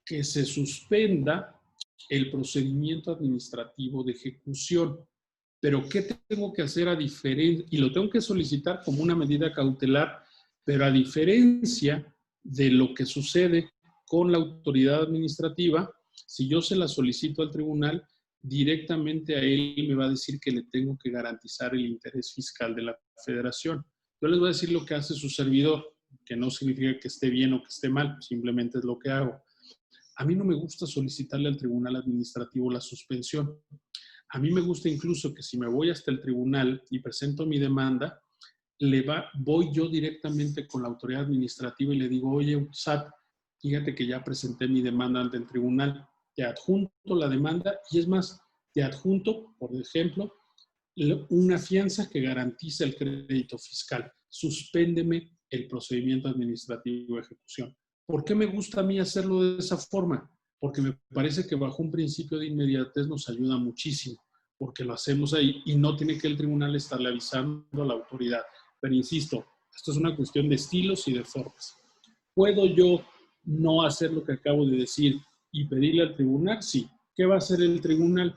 que se suspenda el procedimiento administrativo de ejecución. Pero ¿qué tengo que hacer a diferencia? Y lo tengo que solicitar como una medida cautelar, pero a diferencia de lo que sucede con la autoridad administrativa, si yo se la solicito al tribunal, directamente a él me va a decir que le tengo que garantizar el interés fiscal de la federación. Yo les voy a decir lo que hace su servidor, que no significa que esté bien o que esté mal, simplemente es lo que hago. A mí no me gusta solicitarle al tribunal administrativo la suspensión. A mí me gusta incluso que si me voy hasta el tribunal y presento mi demanda, voy yo directamente con la autoridad administrativa y le digo, oye, SAT, fíjate que ya presenté mi demanda ante el tribunal, te adjunto la demanda y es más, te adjunto, por ejemplo, una fianza que garantiza el crédito fiscal. Suspéndeme el procedimiento administrativo de ejecución. ¿Por qué me gusta a mí hacerlo de esa forma? Porque me parece que bajo un principio de inmediatez nos ayuda muchísimo, porque lo hacemos ahí y no tiene que el tribunal estarle avisando a la autoridad. Pero insisto, esto es una cuestión de estilos y de formas. ¿Puedo yo no hacer lo que acabo de decir y pedirle al tribunal? Sí. ¿Qué va a hacer el tribunal?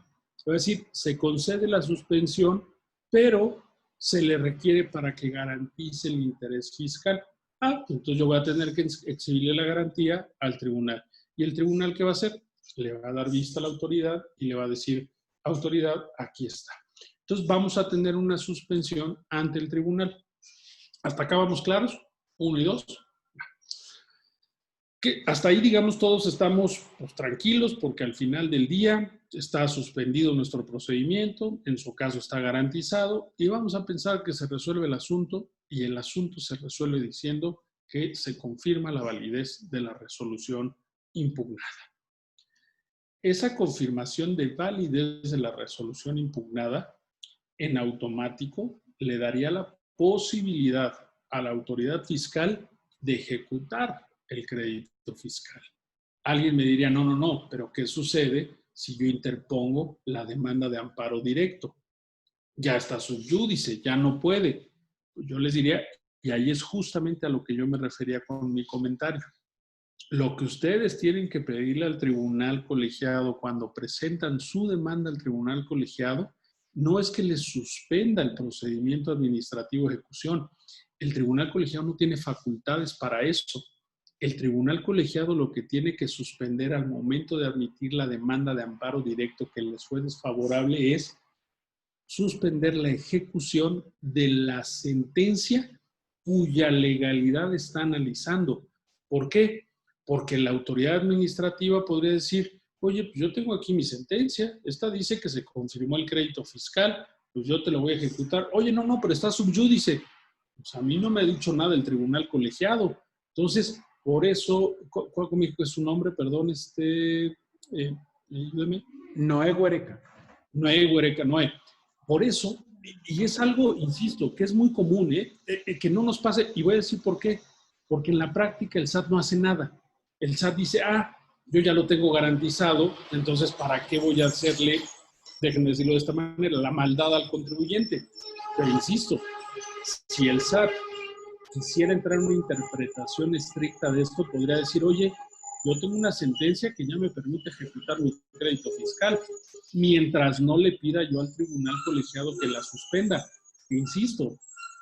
Va a decir, se concede la suspensión, pero se le requiere para que garantice el interés fiscal. Entonces yo voy a tener que exhibirle la garantía al tribunal. ¿Y el tribunal qué va a hacer? Le va a dar vista a la autoridad y le va a decir, autoridad, aquí está. Entonces vamos a tener una suspensión ante el tribunal. ¿Hasta acá vamos claros? 1 y 2. Que hasta ahí, digamos, todos estamos pues, tranquilos porque al final del día está suspendido nuestro procedimiento, en su caso está garantizado y vamos a pensar que se resuelve el asunto y el asunto se resuelve diciendo que se confirma la validez de la resolución impugnada. Esa confirmación de validez de la resolución impugnada en automático le daría la posibilidad a la autoridad fiscal de ejecutar el crédito fiscal. Alguien me diría, no, pero ¿qué sucede si yo interpongo la demanda de amparo directo? Ya está subyúdice, ya no puede. Yo les diría, y ahí es justamente a lo que yo me refería con mi comentario. Lo que ustedes tienen que pedirle al tribunal colegiado cuando presentan su demanda al tribunal colegiado no es que les suspenda el procedimiento administrativo de ejecución. El tribunal colegiado no tiene facultades para eso. El tribunal colegiado lo que tiene que suspender al momento de admitir la demanda de amparo directo que les fue desfavorable es suspender la ejecución de la sentencia cuya legalidad está analizando. ¿Por qué? Porque la autoridad administrativa podría decir, oye, pues yo tengo aquí mi sentencia, esta dice que se confirmó el crédito fiscal, pues yo te lo voy a ejecutar. Oye, no, pero está subyúdice. Pues a mí no me ha dicho nada el tribunal colegiado. Entonces, por eso, ¿cuál es su nombre? Perdón, ayúdeme. Noé Huereca. Noé. Por eso, y es algo, insisto, que es muy común, que no nos pase, y voy a decir por qué. Porque en la práctica el SAT no hace nada. El SAT dice, yo ya lo tengo garantizado, entonces ¿para qué voy a hacerle, déjenme decirlo de esta manera, la maldad al contribuyente? Pero insisto, si el SAT quisiera entrar en una interpretación estricta de esto, podría decir, oye, yo tengo una sentencia que ya me permite ejecutar mi crédito fiscal, mientras no le pida yo al tribunal colegiado que la suspenda. Insisto,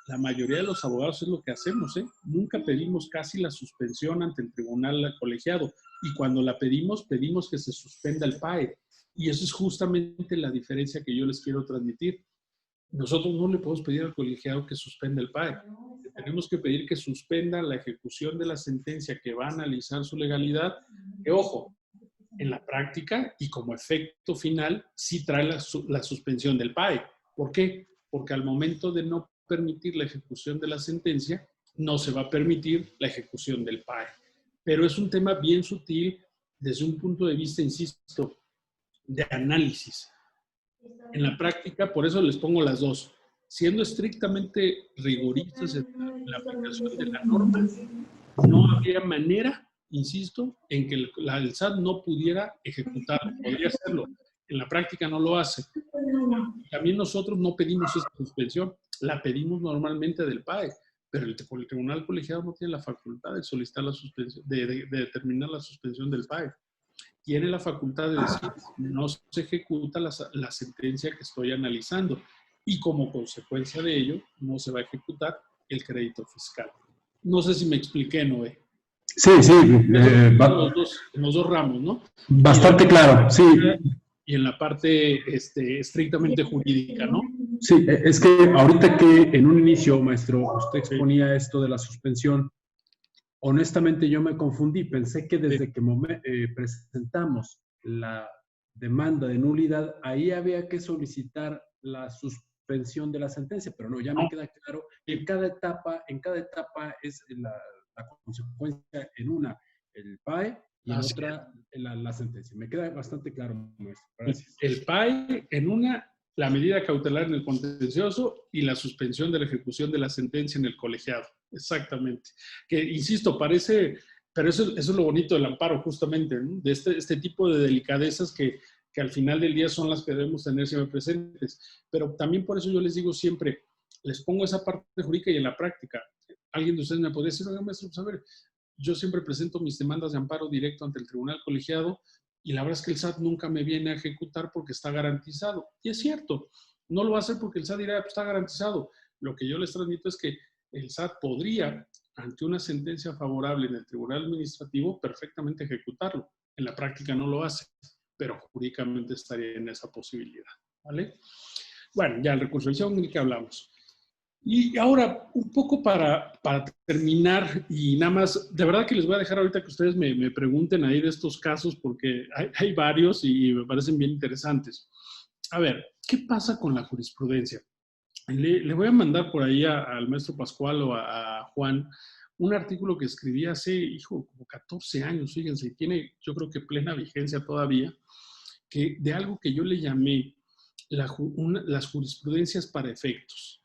la mayoría de los abogados es lo que hacemos, ¿eh? Nunca pedimos casi la suspensión ante el tribunal colegiado, y cuando la pedimos, pedimos que se suspenda el PAE. Y eso es justamente la diferencia que yo les quiero transmitir. Nosotros no le podemos pedir al colegiado que suspenda el PAE. Tenemos que pedir que suspenda la ejecución de la sentencia que va a analizar su legalidad. Que, ojo, en la práctica y como efecto final, sí trae la suspensión del PAE. ¿Por qué? Porque al momento de no permitir la ejecución de la sentencia, no se va a permitir la ejecución del PAE. Pero es un tema bien sutil desde un punto de vista, insisto, de análisis. En la práctica, por eso les pongo las dos. Siendo estrictamente rigoristas en la aplicación de la norma, no habría manera, insisto, en que el SAT no pudiera ejecutarlo. Podría hacerlo. En la práctica no lo hace. También nosotros no pedimos esta suspensión. La pedimos normalmente del PAE, pero el tribunal colegiado no tiene la facultad de solicitar la suspensión, de determinar la suspensión del PAE. Tiene la facultad de decir, no se ejecuta la sentencia que estoy analizando, y como consecuencia de ello, no se va a ejecutar el crédito fiscal. No sé si me expliqué, Noé. Sí, sí. En los dos ramos, ¿no? Bastante claro, sí. Y en la parte estrictamente jurídica, ¿no? Sí, es que ahorita que en un inicio, maestro, usted exponía esto de la suspensión, honestamente yo me confundí. Pensé que desde que presentamos la demanda de nulidad, ahí había que solicitar la suspensión de la sentencia, pero no, ya me queda claro que en cada etapa es la consecuencia, en una el PAE y en otra la sentencia. Me queda bastante claro, maestro. Gracias. El PAE en una, la medida cautelar en el contencioso, y la suspensión de la ejecución de la sentencia en el colegiado. Exactamente. Que, insisto, parece, pero eso es lo bonito del amparo, justamente, ¿no? De este tipo de delicadezas que al final del día son las que debemos tener siempre presentes. Pero también por eso yo les digo siempre, les pongo esa parte jurídica y en la práctica. Alguien de ustedes me podría decir, oiga, maestro, pues a ver, yo siempre presento mis demandas de amparo directo ante el tribunal colegiado, y la verdad es que el SAT nunca me viene a ejecutar porque está garantizado. Y es cierto, no lo va a hacer porque el SAT dirá, pues está garantizado. Lo que yo les transmito es que el SAT podría, ante una sentencia favorable en el tribunal administrativo, perfectamente ejecutarlo. En la práctica no lo hace, pero jurídicamente estaría en esa posibilidad, ¿vale? Bueno, ya el recurso de revisión del que hablamos. Y ahora, un poco para terminar, y nada más, de verdad que les voy a dejar ahorita que ustedes me pregunten ahí de estos casos, porque hay varios y me parecen bien interesantes. A ver, ¿qué pasa con la jurisprudencia? Le voy a mandar por ahí al maestro Pascual o a Juan un artículo que escribí hace, como 14 años, fíjense, y tiene, yo creo que plena vigencia todavía, que de algo que yo le llamé las jurisprudencias para efectos.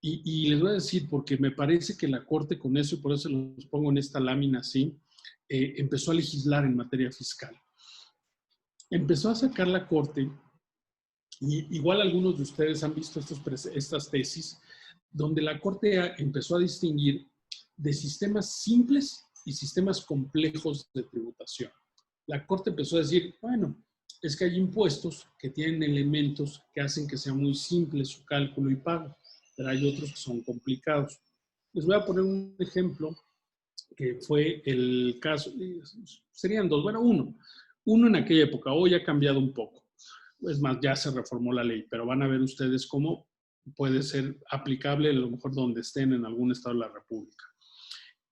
Y les voy a decir, porque me parece que la Corte con eso, y por eso los pongo en esta lámina así, empezó a legislar en materia fiscal. Empezó a sacar la Corte, y igual algunos de ustedes han visto estas tesis, donde la Corte empezó a distinguir de sistemas simples y sistemas complejos de tributación. La Corte empezó a decir, bueno, es que hay impuestos que tienen elementos que hacen que sea muy simple su cálculo y pago, pero hay otros que son complicados. Les voy a poner un ejemplo que fue el caso, serían dos, bueno, uno en aquella época, hoy ha cambiado un poco. Es más, ya se reformó la ley, pero van a ver ustedes cómo puede ser aplicable a lo mejor donde estén en algún estado de la República.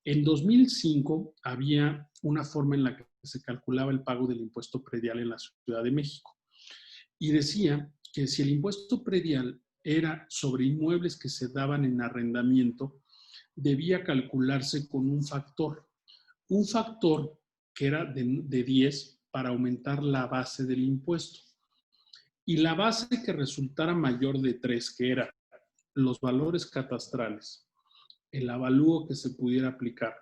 En 2005 había una forma en la que se calculaba el pago del impuesto predial en la Ciudad de México. Y decía que si el impuesto predial era sobre inmuebles que se daban en arrendamiento, debía calcularse con un factor que era de 10 para aumentar la base del impuesto. Y la base que resultara mayor de 3, que era los valores catastrales, el avalúo que se pudiera aplicar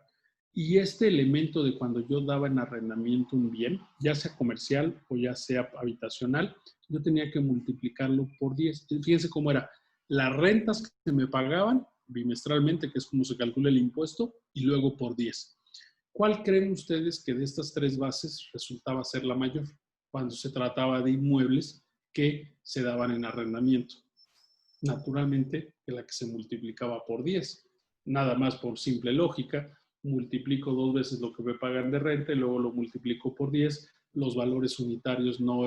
Y este elemento de cuando yo daba en arrendamiento un bien, ya sea comercial o ya sea habitacional, yo tenía que multiplicarlo por 10. Fíjense cómo era. Las rentas que me pagaban bimestralmente, que es como se calcula el impuesto, y luego por 10. ¿Cuál creen ustedes que de estas tres bases resultaba ser la mayor cuando se trataba de inmuebles que se daban en arrendamiento? Naturalmente, que la que se multiplicaba por 10. Nada más por simple lógica, multiplico 2 veces lo que me pagan de renta y luego lo multiplico por 10. Los valores unitarios no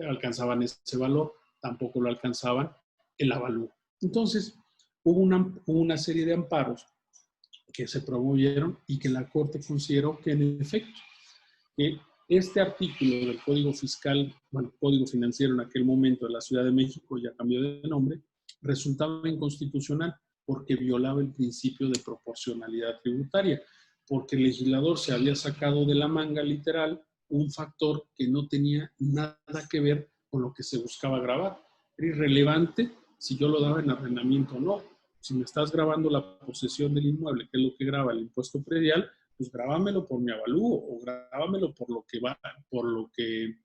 alcanzaban ese valor, tampoco lo alcanzaban el avalúo. Entonces, hubo una serie de amparos que se promovieron y que la Corte consideró que en efecto, que este artículo del Código Fiscal, bueno, Código Financiero en aquel momento de la Ciudad de México, ya cambió de nombre, resultaba inconstitucional porque violaba el principio de proporcionalidad tributaria, porque el legislador se había sacado de la manga literal un factor que no tenía nada que ver con lo que se buscaba grabar. Era irrelevante si yo lo daba en arrendamiento o no. Si me estás grabando la posesión del inmueble, que es lo que graba el impuesto predial, pues grábamelo por mi avalúo o grábamelo por lo que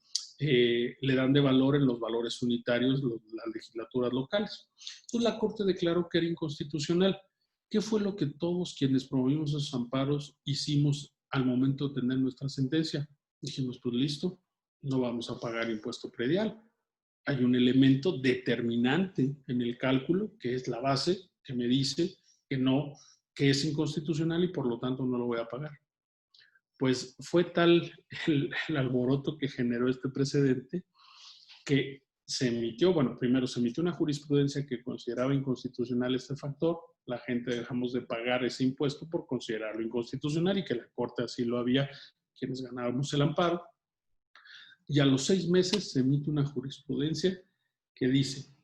le dan de valor en los valores unitarios las legislaturas locales. Entonces la Corte declaró que era inconstitucional. ¿Qué fue lo que todos quienes promovimos esos amparos hicimos al momento de tener nuestra sentencia? Dijimos, pues listo, no vamos a pagar impuesto predial. Hay un elemento determinante en el cálculo, que es la base, que me dice que es inconstitucional y por lo tanto no lo voy a pagar. Pues fue tal el alboroto que generó este precedente que se emitió, bueno, primero se emitió una jurisprudencia que consideraba inconstitucional este factor, la gente dejamos de pagar ese impuesto por considerarlo inconstitucional y que la Corte así lo había, quienes ganábamos el amparo. Y a los 6 meses se emite una jurisprudencia que dice,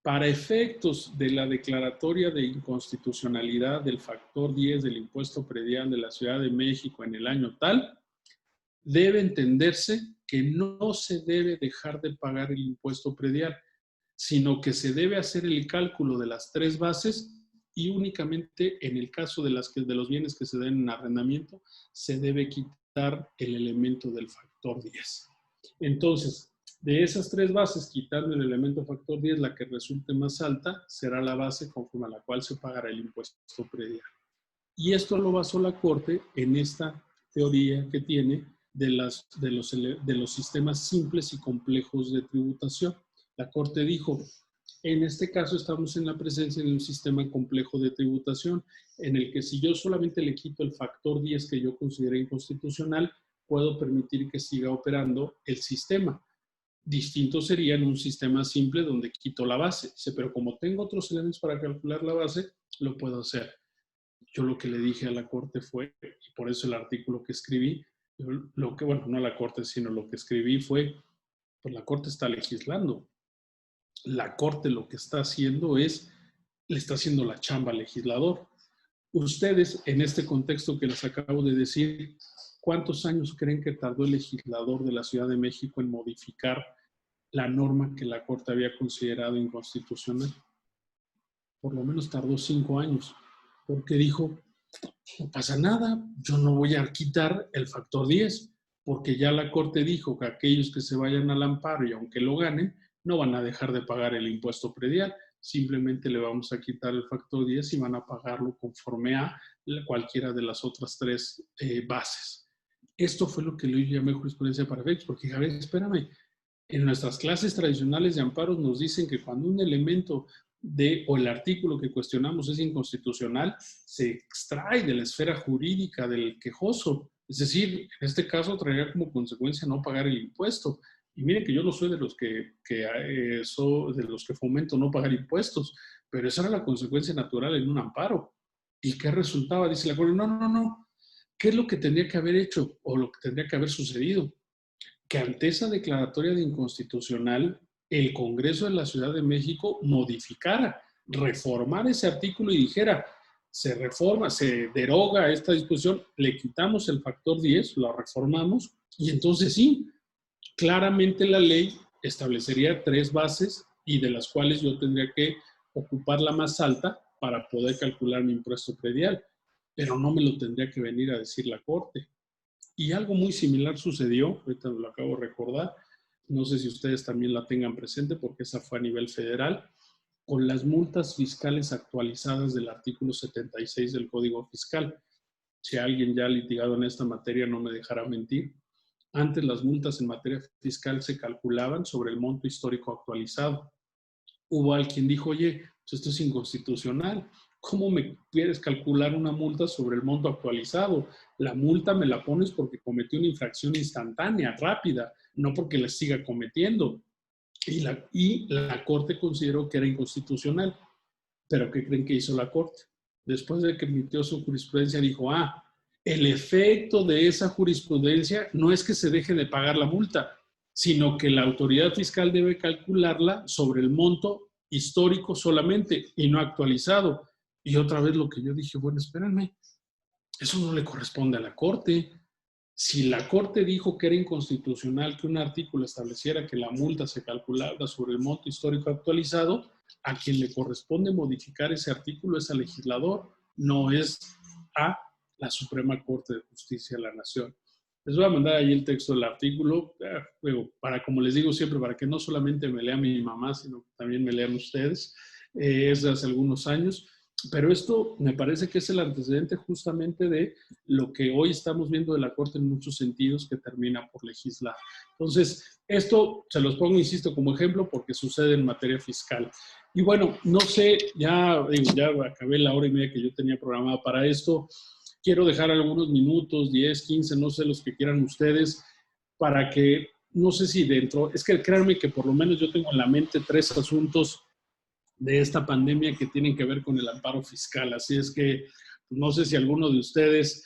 para efectos de la declaratoria de inconstitucionalidad del factor 10 del impuesto predial de la Ciudad de México en el año tal, debe entenderse que no se debe dejar de pagar el impuesto predial, sino que se debe hacer el cálculo de las 3 bases y únicamente en el caso de los bienes que se den en arrendamiento, se debe quitar el elemento del factor 10. Entonces, de esas 3 bases, quitando el elemento factor 10, la que resulte más alta será la base conforme a la cual se pagará el impuesto predial. Y esto lo basó la Corte en esta teoría que tiene de los sistemas simples y complejos de tributación. La Corte dijo, en este caso estamos en la presencia de un sistema complejo de tributación en el que si yo solamente le quito el factor 10 que yo consideré inconstitucional, puedo permitir que siga operando el sistema. Distinto sería en un sistema simple donde quito la base. Dice, pero como tengo otros elementos para calcular la base, lo puedo hacer. Yo lo que le dije a la Corte fue, y por eso el artículo que escribí, bueno, no a la Corte, sino lo que escribí fue, pues la Corte está legislando. La Corte lo que está haciendo le está haciendo la chamba al legislador. Ustedes, en este contexto que les acabo de decir, ¿cuántos años creen que tardó el legislador de la Ciudad de México en modificar la norma que la Corte había considerado inconstitucional? Por lo menos tardó 5 años, porque dijo, no pasa nada, yo no voy a quitar el factor 10, porque ya la Corte dijo que aquellos que se vayan al amparo y aunque lo ganen, no van a dejar de pagar el impuesto predial, simplemente le vamos a quitar el factor 10 y van a pagarlo conforme a cualquiera de las otras 3 bases. Esto fue lo que yo llamé jurisprudencia para efectos, porque a ver, espérame, en nuestras clases tradicionales de amparos nos dicen que cuando un elemento o el artículo que cuestionamos es inconstitucional, se extrae de la esfera jurídica del quejoso. Es decir, en este caso traería como consecuencia no pagar el impuesto. Y miren que yo no soy de los que fomento no pagar impuestos, pero esa era la consecuencia natural en un amparo. ¿Y qué resultaba? Dice la Corte, no. ¿Qué es lo que tendría que haber hecho o lo que tendría que haber sucedido? Que ante esa declaratoria de inconstitucional, el Congreso de la Ciudad de México modificara, reformara ese artículo y dijera, se reforma, se deroga esta disposición, le quitamos el factor 10, lo reformamos y entonces sí, claramente la ley establecería 3 bases y de las cuales yo tendría que ocupar la más alta para poder calcular mi impuesto predial. pero no me lo tendría que venir a decir la Corte. Y algo muy similar sucedió, ahorita lo acabo de recordar, no sé si ustedes también la tengan presente porque esa fue a nivel federal, con las multas fiscales actualizadas del artículo 76 del Código Fiscal. Si alguien ya ha litigado en esta materia no me dejará mentir. Antes las multas en materia fiscal se calculaban sobre el monto histórico actualizado. Hubo alguien que dijo, oye, pues esto es inconstitucional. ¿Cómo me quieres calcular una multa sobre el monto actualizado? La multa me la pones porque cometí una infracción instantánea, rápida, no porque la siga cometiendo. Y la Corte consideró que era inconstitucional. ¿Pero qué creen que hizo la Corte? Después de que emitió su jurisprudencia, dijo, el efecto de esa jurisprudencia no es que se deje de pagar la multa, sino que la autoridad fiscal debe calcularla sobre el monto histórico solamente y no actualizado. Y otra vez lo que yo dije, bueno, espérenme, eso no le corresponde a la Corte. Si la Corte dijo que era inconstitucional que un artículo estableciera que la multa se calculara sobre el monto histórico actualizado, a quien le corresponde modificar ese artículo es al legislador, no es a la Suprema Corte de Justicia de la Nación. Les voy a mandar ahí el texto del artículo, para, como les digo siempre, para que no solamente me lea mi mamá, sino que también me lean ustedes. Es de hace algunos años. Pero esto me parece que es el antecedente justamente de lo que hoy estamos viendo de la Corte en muchos sentidos, que termina por legislar. Entonces, esto se los pongo, insisto, como ejemplo porque sucede en materia fiscal. Y bueno, no sé, ya acabé la hora y media que yo tenía programada para esto. Quiero dejar algunos minutos, 10, 15, no sé, los que quieran ustedes, para que, no sé si dentro, es que créanme que por lo menos yo tengo en la mente 3 asuntos de esta pandemia que tienen que ver con el amparo fiscal. Así es que no sé si alguno de ustedes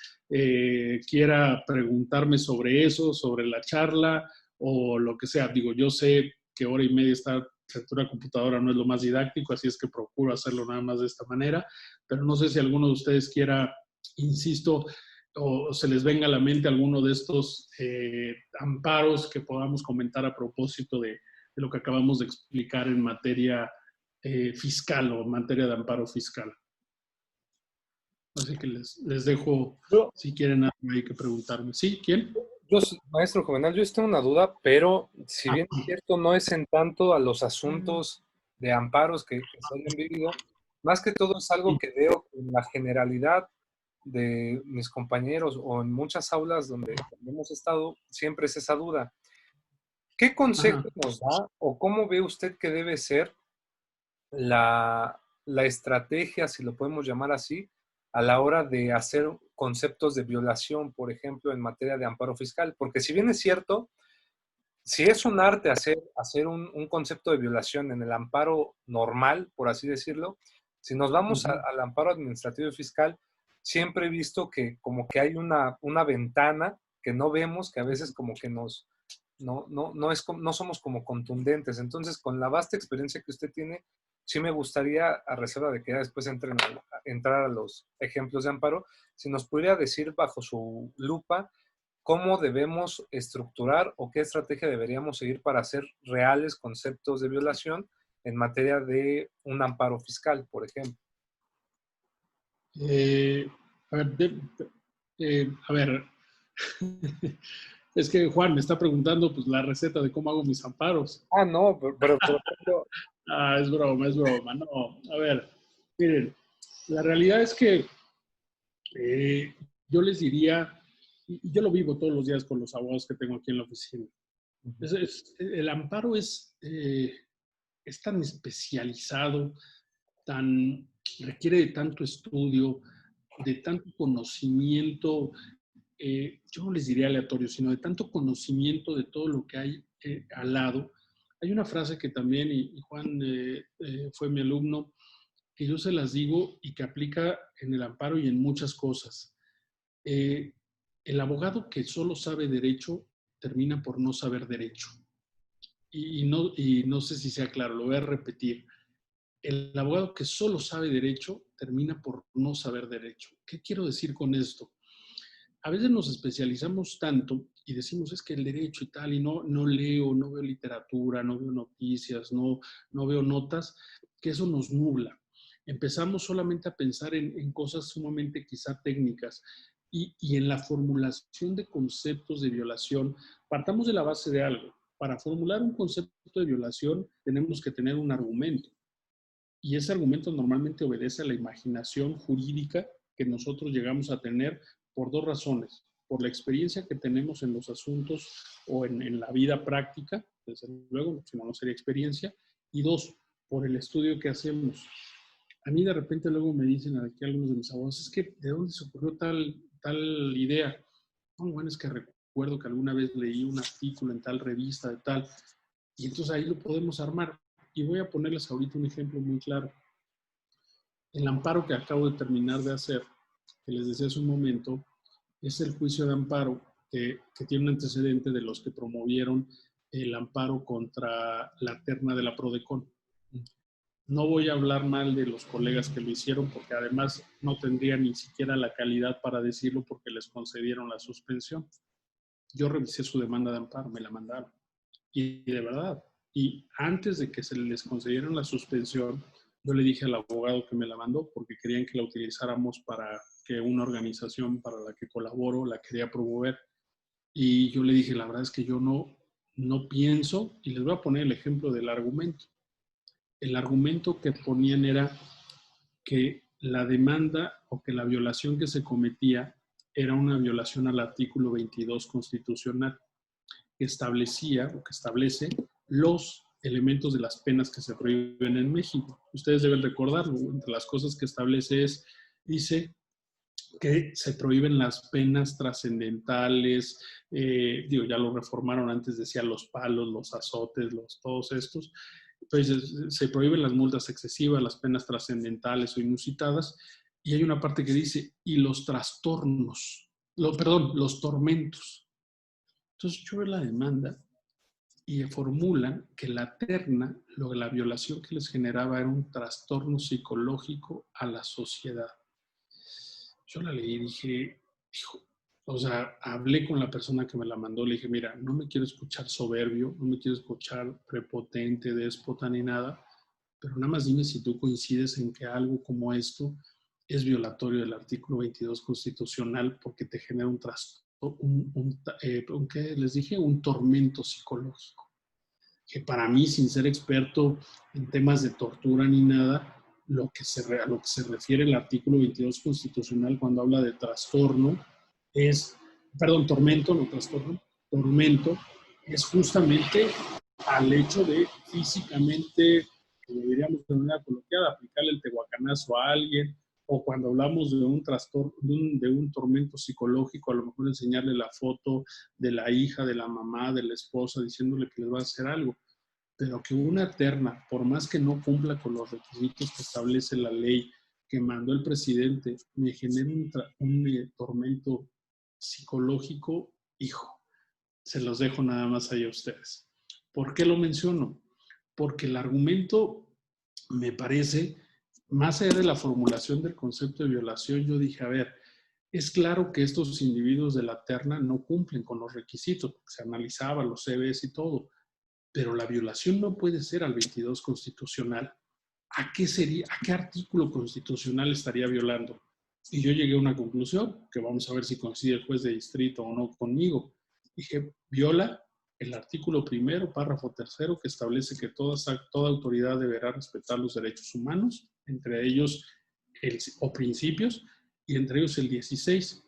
quiera preguntarme sobre eso, sobre la charla o lo que sea. Digo, yo sé que hora y media estar frente a una computadora no es lo más didáctico, así es que procuro hacerlo nada más de esta manera, pero no sé si alguno de ustedes quiera, insisto, o se les venga a la mente alguno de estos amparos que podamos comentar a propósito de lo que acabamos de explicar en materia fiscal o en materia de amparo fiscal. Así que les dejo, si quieren algo ahí que preguntarme. ¿Sí? ¿Quién? Maestro Juvenal, yo tengo una duda, pero si bien es cierto, no es en tanto a los asuntos de amparos que se hayan vivido, más que todo es algo que veo en la generalidad de mis compañeros o en muchas aulas donde hemos estado, siempre es esa duda. ¿Qué consejo nos da o cómo ve usted que debe ser la estrategia, si lo podemos llamar así, a la hora de hacer conceptos de violación, por ejemplo, en materia de amparo fiscal? Porque si bien es cierto, si es un arte hacer un concepto de violación en el amparo normal, por así decirlo, si nos vamos al amparo administrativo y fiscal, siempre he visto que como que hay una ventana que no vemos, que a veces como que no somos como contundentes. Entonces, con la vasta experiencia que usted tiene, sí me gustaría, a reserva de que ya después entrar a los ejemplos de amparo, si nos pudiera decir bajo su lupa cómo debemos estructurar o qué estrategia deberíamos seguir para hacer reales conceptos de violación en materia de un amparo fiscal, por ejemplo. A ver, es que Juan me está preguntando pues la receta de cómo hago mis amparos. No, pero por ejemplo... Es broma. No, a ver, miren, la realidad es que yo les diría, y yo lo vivo todos los días con los abogados que tengo aquí en la oficina. El amparo es tan especializado, requiere de tanto estudio, de tanto conocimiento, yo no les diría aleatorio, sino de tanto conocimiento de todo lo que hay al lado. Hay una frase que también, y Juan fue mi alumno, que yo se las digo y que aplica en el amparo y en muchas cosas. El abogado que solo sabe derecho termina por no saber derecho. Y no sé si sea claro, lo voy a repetir. El abogado que solo sabe derecho termina por no saber derecho. ¿Qué quiero decir con esto? A veces nos especializamos tanto y decimos es que el derecho y tal, y no leo, no veo literatura, no veo noticias, no veo notas, que eso nos nubla. empezamos solamente a pensar en cosas sumamente quizá técnicas y en la formulación de conceptos de violación. Partamos de la base de algo. Para formular un concepto de violación tenemos que tener un argumento. Y ese argumento normalmente obedece a la imaginación jurídica que nosotros llegamos a tener por dos razones. Por la experiencia que tenemos en los asuntos o en la vida práctica, desde luego, si no, no sería experiencia. Y dos, por el estudio que hacemos. A mí de repente luego me dicen aquí algunos de mis abogados, es que ¿de dónde se ocurrió tal idea? No, bueno, es que recuerdo que alguna vez leí un artículo en tal revista de tal, y entonces ahí lo podemos armar. Y voy a ponerles ahorita un ejemplo muy claro. El amparo que acabo de terminar de hacer, que les decía hace un momento, es el juicio de amparo que tiene un antecedente de los que promovieron el amparo contra la terna de la Prodecon. No voy a hablar mal de los colegas que lo hicieron, porque además no tendría ni siquiera la calidad para decirlo porque les concedieron la suspensión. Yo revisé su demanda de amparo, me la mandaron. Y de verdad, y antes de que se les concedieran la suspensión, yo le dije al abogado que me la mandó porque querían que la utilizáramos para que una organización para la que colaboro la quería promover. Y yo le dije, la verdad es que yo no pienso, y les voy a poner el ejemplo del argumento. El argumento que ponían era que la demanda o que la violación que se cometía era una violación al artículo 22 constitucional, que establecía o que establece los elementos de las penas que se prohíben en México. Ustedes deben recordarlo, entre las cosas que establece dice que se prohíben las penas trascendentales, ya lo reformaron, antes decía los palos, los azotes, todos estos. Entonces, se prohíben las multas excesivas, las penas trascendentales o inusitadas, y hay una parte que dice, y los trastornos, los tormentos. Entonces, yo veo la demanda y formulan que la terna, la violación que les generaba era un trastorno psicológico a la sociedad. Yo la leí y dije, hablé con la persona que me la mandó, le dije, mira, no me quiero escuchar soberbio, no me quiero escuchar prepotente, déspota ni nada, pero nada más dime si tú coincides en que algo como esto es violatorio del artículo 22 constitucional porque te genera un trastorno, ¿qué les dije? Un tormento psicológico. Que para mí, sin ser experto en temas de tortura ni nada, a lo que se refiere el artículo 22 constitucional cuando habla de trastorno tormento, no trastorno, tormento, es justamente al hecho de físicamente, como diríamos de manera coloquial, aplicarle el tehuacanazo a alguien, o cuando hablamos de un trastorno, de un tormento psicológico, a lo mejor enseñarle la foto de la hija, de la mamá, de la esposa, diciéndole que les va a hacer algo. Pero que una terna, por más que no cumpla con los requisitos que establece la ley que mandó el presidente, me genere un tormento psicológico, hijo, se los dejo nada más ahí a ustedes. ¿Por qué lo menciono? Porque el argumento me parece, más allá de la formulación del concepto de violación, yo dije, a ver, es claro que estos individuos de la terna no cumplen con los requisitos, porque se analizaba los CVs y todo, pero la violación no puede ser al 22 constitucional. ¿A qué artículo constitucional estaría violando? Y yo llegué a una conclusión, que vamos a ver si coincide el juez de distrito o no conmigo. Dije, viola el artículo 1, párrafo 3, que establece que toda autoridad deberá respetar los derechos humanos, entre ellos principios, y entre ellos el 16,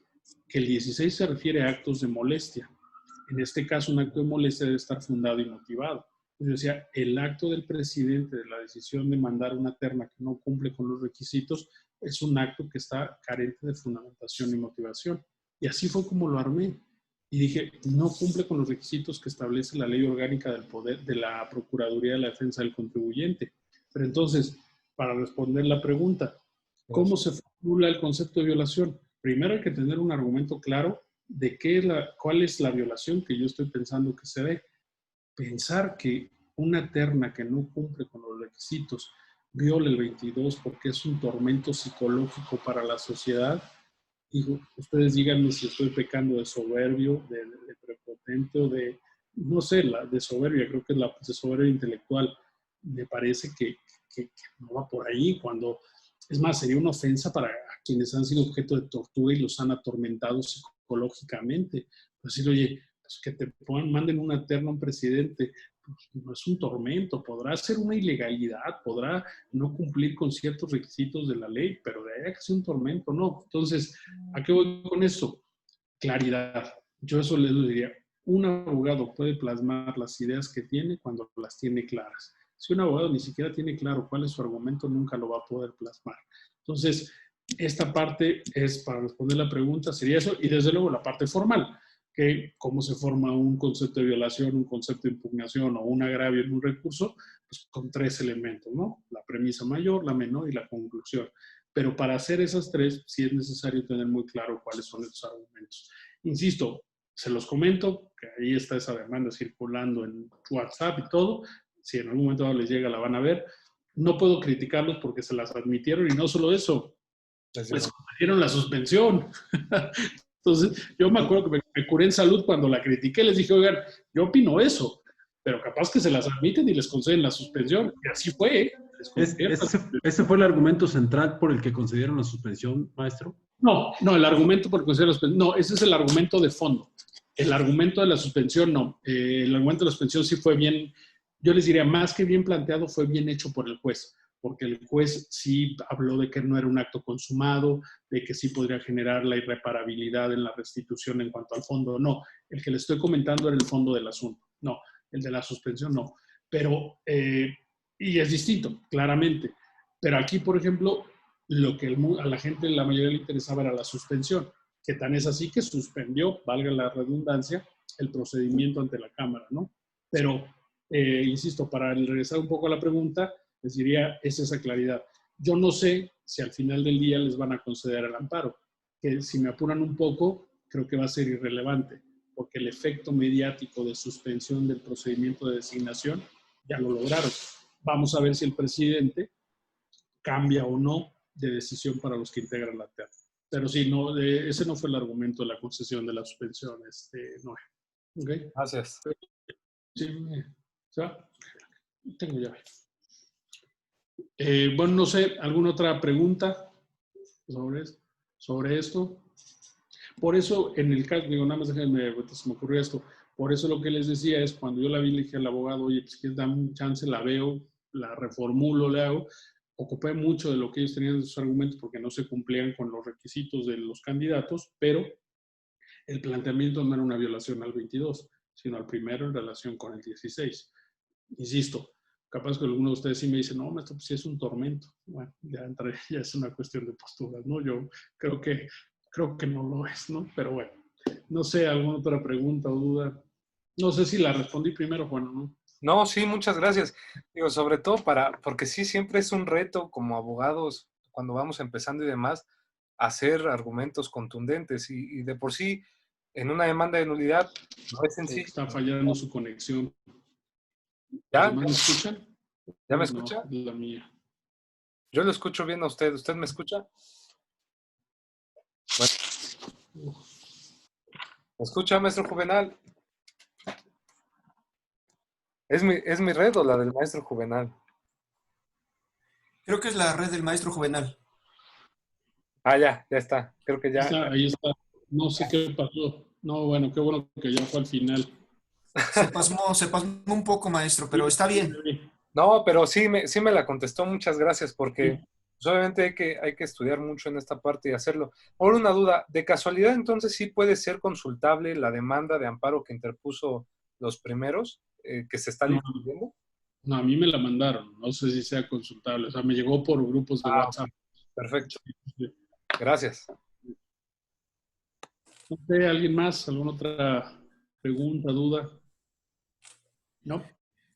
que el 16 se refiere a actos de molestia. En este caso, un acto de molestia debe estar fundado y motivado. Entonces, decía, el acto del presidente de la decisión de mandar una terna que no cumple con los requisitos es un acto que está carente de fundamentación y motivación. Y así fue como lo armé. Y dije, no cumple con los requisitos que establece la ley orgánica del poder de la Procuraduría de la Defensa del Contribuyente. Pero entonces, para responder la pregunta, ¿cómo se formula el concepto de violación? Primero hay que tener un argumento claro de cuál es la violación que yo estoy pensando que se dé. Pensar que una terna que no cumple con los requisitos viola el 22 porque es un tormento psicológico para la sociedad, digo, ustedes díganme si estoy pecando de soberbio, de prepotente o de, no sé, de soberbia, creo que es la de soberbia intelectual. Me parece que no va por ahí cuando Es más, sería una ofensa para quienes han sido objeto de tortura y los han atormentado psicológicamente. Pues decir, oye, pues que te manden una terna a un presidente, pues no es un tormento, podrá ser una ilegalidad, podrá no cumplir con ciertos requisitos de la ley, pero de ahí a que sea un tormento, no. Entonces, ¿a qué voy con esto? Claridad. Yo eso les diría, un abogado puede plasmar las ideas que tiene cuando las tiene claras. Si un abogado ni siquiera tiene claro cuál es su argumento, nunca lo va a poder plasmar. Entonces, esta parte es, para responder la pregunta, sería eso, y desde luego la parte formal, que cómo se forma un concepto de violación, un concepto de impugnación o un agravio en un recurso, pues con 3 elementos, ¿no? La premisa mayor, la menor y la conclusión. Pero para hacer esas 3, sí es necesario tener muy claro cuáles son esos argumentos. Insisto, se los comento, que ahí está esa demanda circulando en WhatsApp y todo. Si en algún momento les llega, la van a ver. No puedo criticarlos porque se las admitieron y no solo eso, les concedieron la suspensión. Entonces, yo me acuerdo que me curé en salud cuando la critiqué, les dije, oigan, yo opino eso, pero capaz que se las admiten y les conceden la suspensión. Y así fue. ¿Ese fue el argumento central por el que concedieron la suspensión, maestro? No, el argumento por conceder la suspensión, no, ese es el argumento de fondo. El argumento de la suspensión, no. El argumento de la suspensión sí fue bien, yo les diría, más que bien planteado, fue bien hecho por el juez, porque el juez sí habló de que no era un acto consumado, de que sí podría generar la irreparabilidad en la restitución en cuanto al fondo. No, el que le estoy comentando era el fondo del asunto. No, el de la suspensión no. Pero, y es distinto, claramente. Pero aquí, por ejemplo, lo que a la gente, la mayoría le interesaba era la suspensión, que tan es así que suspendió, valga la redundancia, el procedimiento ante la Cámara, ¿no? Pero, insisto, para regresar un poco a la pregunta, les diría, es esa claridad. Yo no sé si al final del día les van a conceder el amparo, que si me apuran un poco, creo que va a ser irrelevante, porque el efecto mediático de suspensión del procedimiento de designación ya lo lograron. Vamos a ver si el presidente cambia o no de decisión para los que integran la terna. Pero sí, no, ese no fue el argumento de la concesión de la suspensión, Noé. ¿Okay? Gracias. Sí, ¿ya? Tengo llave. Bueno, no sé, ¿alguna otra pregunta sobre esto? Por eso, en el caso, digo, nada más déjenme, se me ocurrió esto. Por eso lo que les decía es, cuando yo la vi, le dije al abogado, oye, pues que dame un chance, la veo, la reformulo, le hago. Ocupé mucho de lo que ellos tenían de sus argumentos porque no se cumplían con los requisitos de los candidatos, pero el planteamiento no era una violación al 22, sino al primero en relación con el 16. Insisto, capaz que alguno de ustedes sí me dice, no, esto pues sí es un tormento. Bueno, ya es una cuestión de posturas, ¿no? Yo creo que no lo es, ¿no? Pero bueno, no sé, ¿alguna otra pregunta o duda? No sé si la respondí primero, Juan, ¿no? No, sí, muchas gracias. Digo, sobre todo porque sí, siempre es un reto como abogados, cuando vamos empezando y demás, hacer argumentos contundentes. Y de por sí, en una demanda de nulidad, no es sencillo. Está fallando su conexión. ¿Ya? ¿Me escuchan? ¿Ya me escucha? No, la mía. Yo lo escucho bien a usted. ¿Usted me escucha? Bueno. ¿Me escucha, maestro Juvenal? ¿Es mi red o la del maestro Juvenal? Creo que es la red del maestro Juvenal. Ah, ya está. Creo que ya. Ahí está. No sé qué pasó. No, bueno, qué bueno que ya fue al final. Se pasmó un poco, maestro, pero está bien. No, pero sí me la contestó. Muchas gracias, porque pues, obviamente hay que estudiar mucho en esta parte y hacerlo. Ahora una duda. ¿De casualidad entonces sí puede ser consultable la demanda de amparo que interpuso los primeros, que se está difundiendo? No, a mí me la mandaron. No sé si sea consultable. O sea, me llegó por grupos de WhatsApp. Perfecto. Gracias. No sé, ¿alguien más? ¿Alguna otra pregunta, duda? ¿No?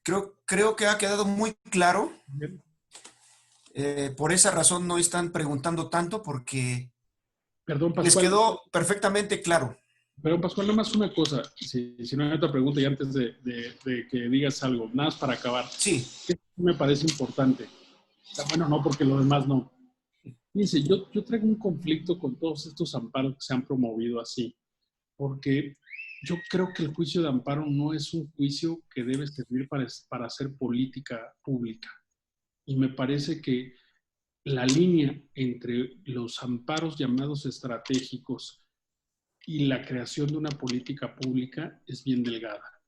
Creo que ha quedado muy claro. Por esa razón no están preguntando tanto porque Perdón, Pascual, les quedó perfectamente claro. Pero Pascual, nada más una cosa, si no hay otra pregunta y antes de que digas algo, nada más para acabar. Sí. ¿Qué me parece importante? Bueno, no, porque lo demás no. Fíjense, yo traigo un conflicto con todos estos amparos que se han promovido así, porque yo creo que el juicio de amparo no es un juicio que debe servir para hacer política pública. Y me parece que la línea entre los amparos llamados estratégicos y la creación de una política pública es bien delgada.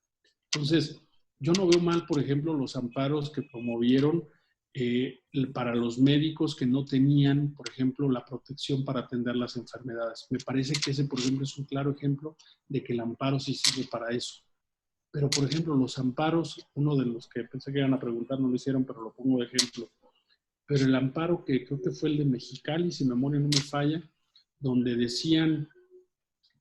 Entonces, yo no veo mal, por ejemplo, los amparos que promovieron para los médicos que no tenían, por ejemplo, la protección para atender las enfermedades. Me parece que ese, por ejemplo, es un claro ejemplo de que el amparo sí sirve para eso. Pero, por ejemplo, los amparos, uno de los que pensé que iban a preguntar, no lo hicieron, pero lo pongo de ejemplo. Pero el amparo que creo que fue el de Mexicali, si memoria no me falla, donde decían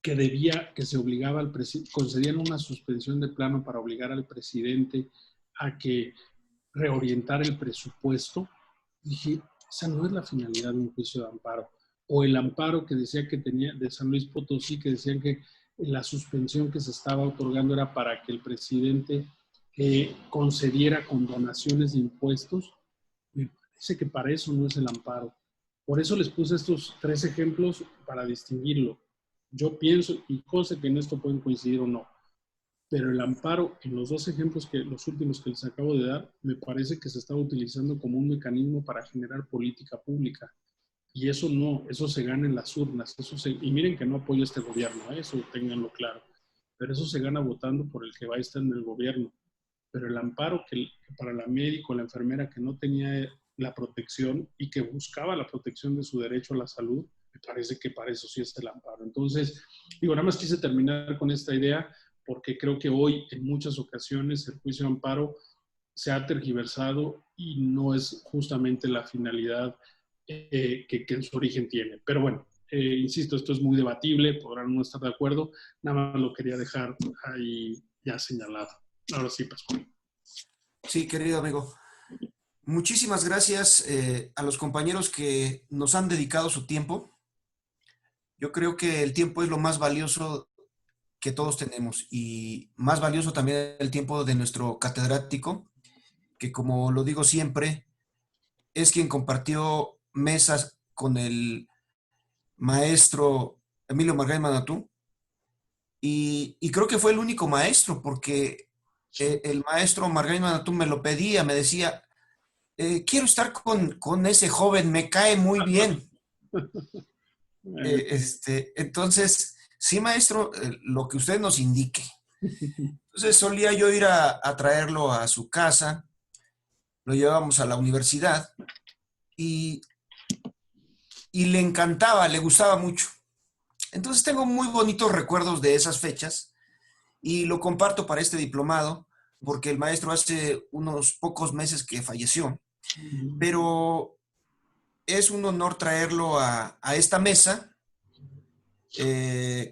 que se obligaba al presidente, concedían una suspensión de plano para obligar al presidente a que reorientara el presupuesto. Dije, esa no es la finalidad de un juicio de amparo. O el amparo que decía que tenía de San Luis Potosí, que decían que la suspensión que se estaba otorgando era para que el presidente concediera condonaciones de impuestos. Me parece que para eso no es el amparo. Por eso les puse estos 3 ejemplos para distinguirlo. Yo pienso, y cosa que en esto pueden coincidir o no, pero el amparo, en los 2 ejemplos, los últimos que les acabo de dar, me parece que se está utilizando como un mecanismo para generar política pública. Y eso no, eso se gana en las urnas. Y miren que no apoyo a este gobierno, eso ténganlo claro. Pero eso se gana votando por el que va a estar en el gobierno. Pero el amparo que para la médico, la enfermera que no tenía la protección y que buscaba la protección de su derecho a la salud, me parece que para eso sí es el amparo. Entonces, digo, nada más quise terminar con esta idea porque creo que hoy en muchas ocasiones el juicio de amparo se ha tergiversado y no es justamente la finalidad que en su origen tiene. Pero bueno, insisto, esto es muy debatible, podrán no estar de acuerdo, nada más lo quería dejar ahí ya señalado. Ahora sí, Pascual. Sí, querido amigo. Muchísimas gracias a los compañeros que nos han dedicado su tiempo. Yo creo que el tiempo es lo más valioso que todos tenemos y más valioso también el tiempo de nuestro catedrático, que como lo digo siempre, es quien compartió mesas con el maestro Emilio Margay Manatú y creo que fue el único maestro porque el maestro Margay Manatú me lo pedía, me decía, quiero estar con ese joven, me cae muy bien. Entonces, sí, maestro, lo que usted nos indique. Entonces solía yo ir a traerlo a su casa, lo llevábamos a la universidad y le encantaba, le gustaba mucho. Entonces tengo muy bonitos recuerdos de esas fechas y lo comparto para este diplomado porque el maestro hace unos pocos meses que falleció, pero es un honor traerlo a esta mesa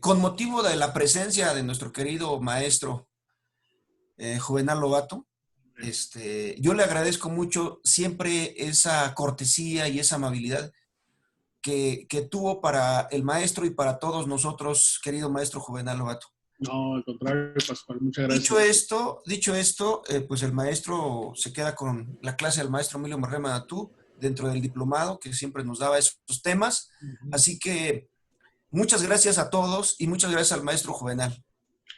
con motivo de la presencia de nuestro querido maestro Juvenal Lobato. Yo le agradezco mucho siempre esa cortesía y esa amabilidad que tuvo para el maestro y para todos nosotros, querido maestro Juvenal Lobato. No, al contrario, Pascual, muchas gracias. Dicho esto, pues el maestro se queda con la clase del maestro Emilio Margay Manatú dentro del diplomado, que siempre nos daba esos temas. Así que muchas gracias a todos y muchas gracias al maestro Juvenal.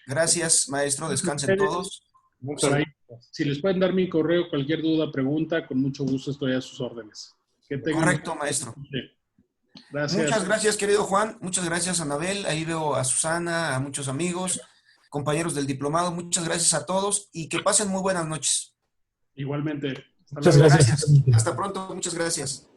Gracias, maestro, descansen todos. Por ahí, si les pueden dar mi correo, cualquier duda, pregunta, con mucho gusto estoy a sus órdenes. Correcto, maestro. Gracias. Muchas gracias, querido Juan. Muchas gracias, Anabel. Ahí veo a Susana, a muchos amigos, compañeros del diplomado. Muchas gracias a todos y que pasen muy buenas noches. Igualmente. Muchas gracias. Hasta pronto. Muchas gracias.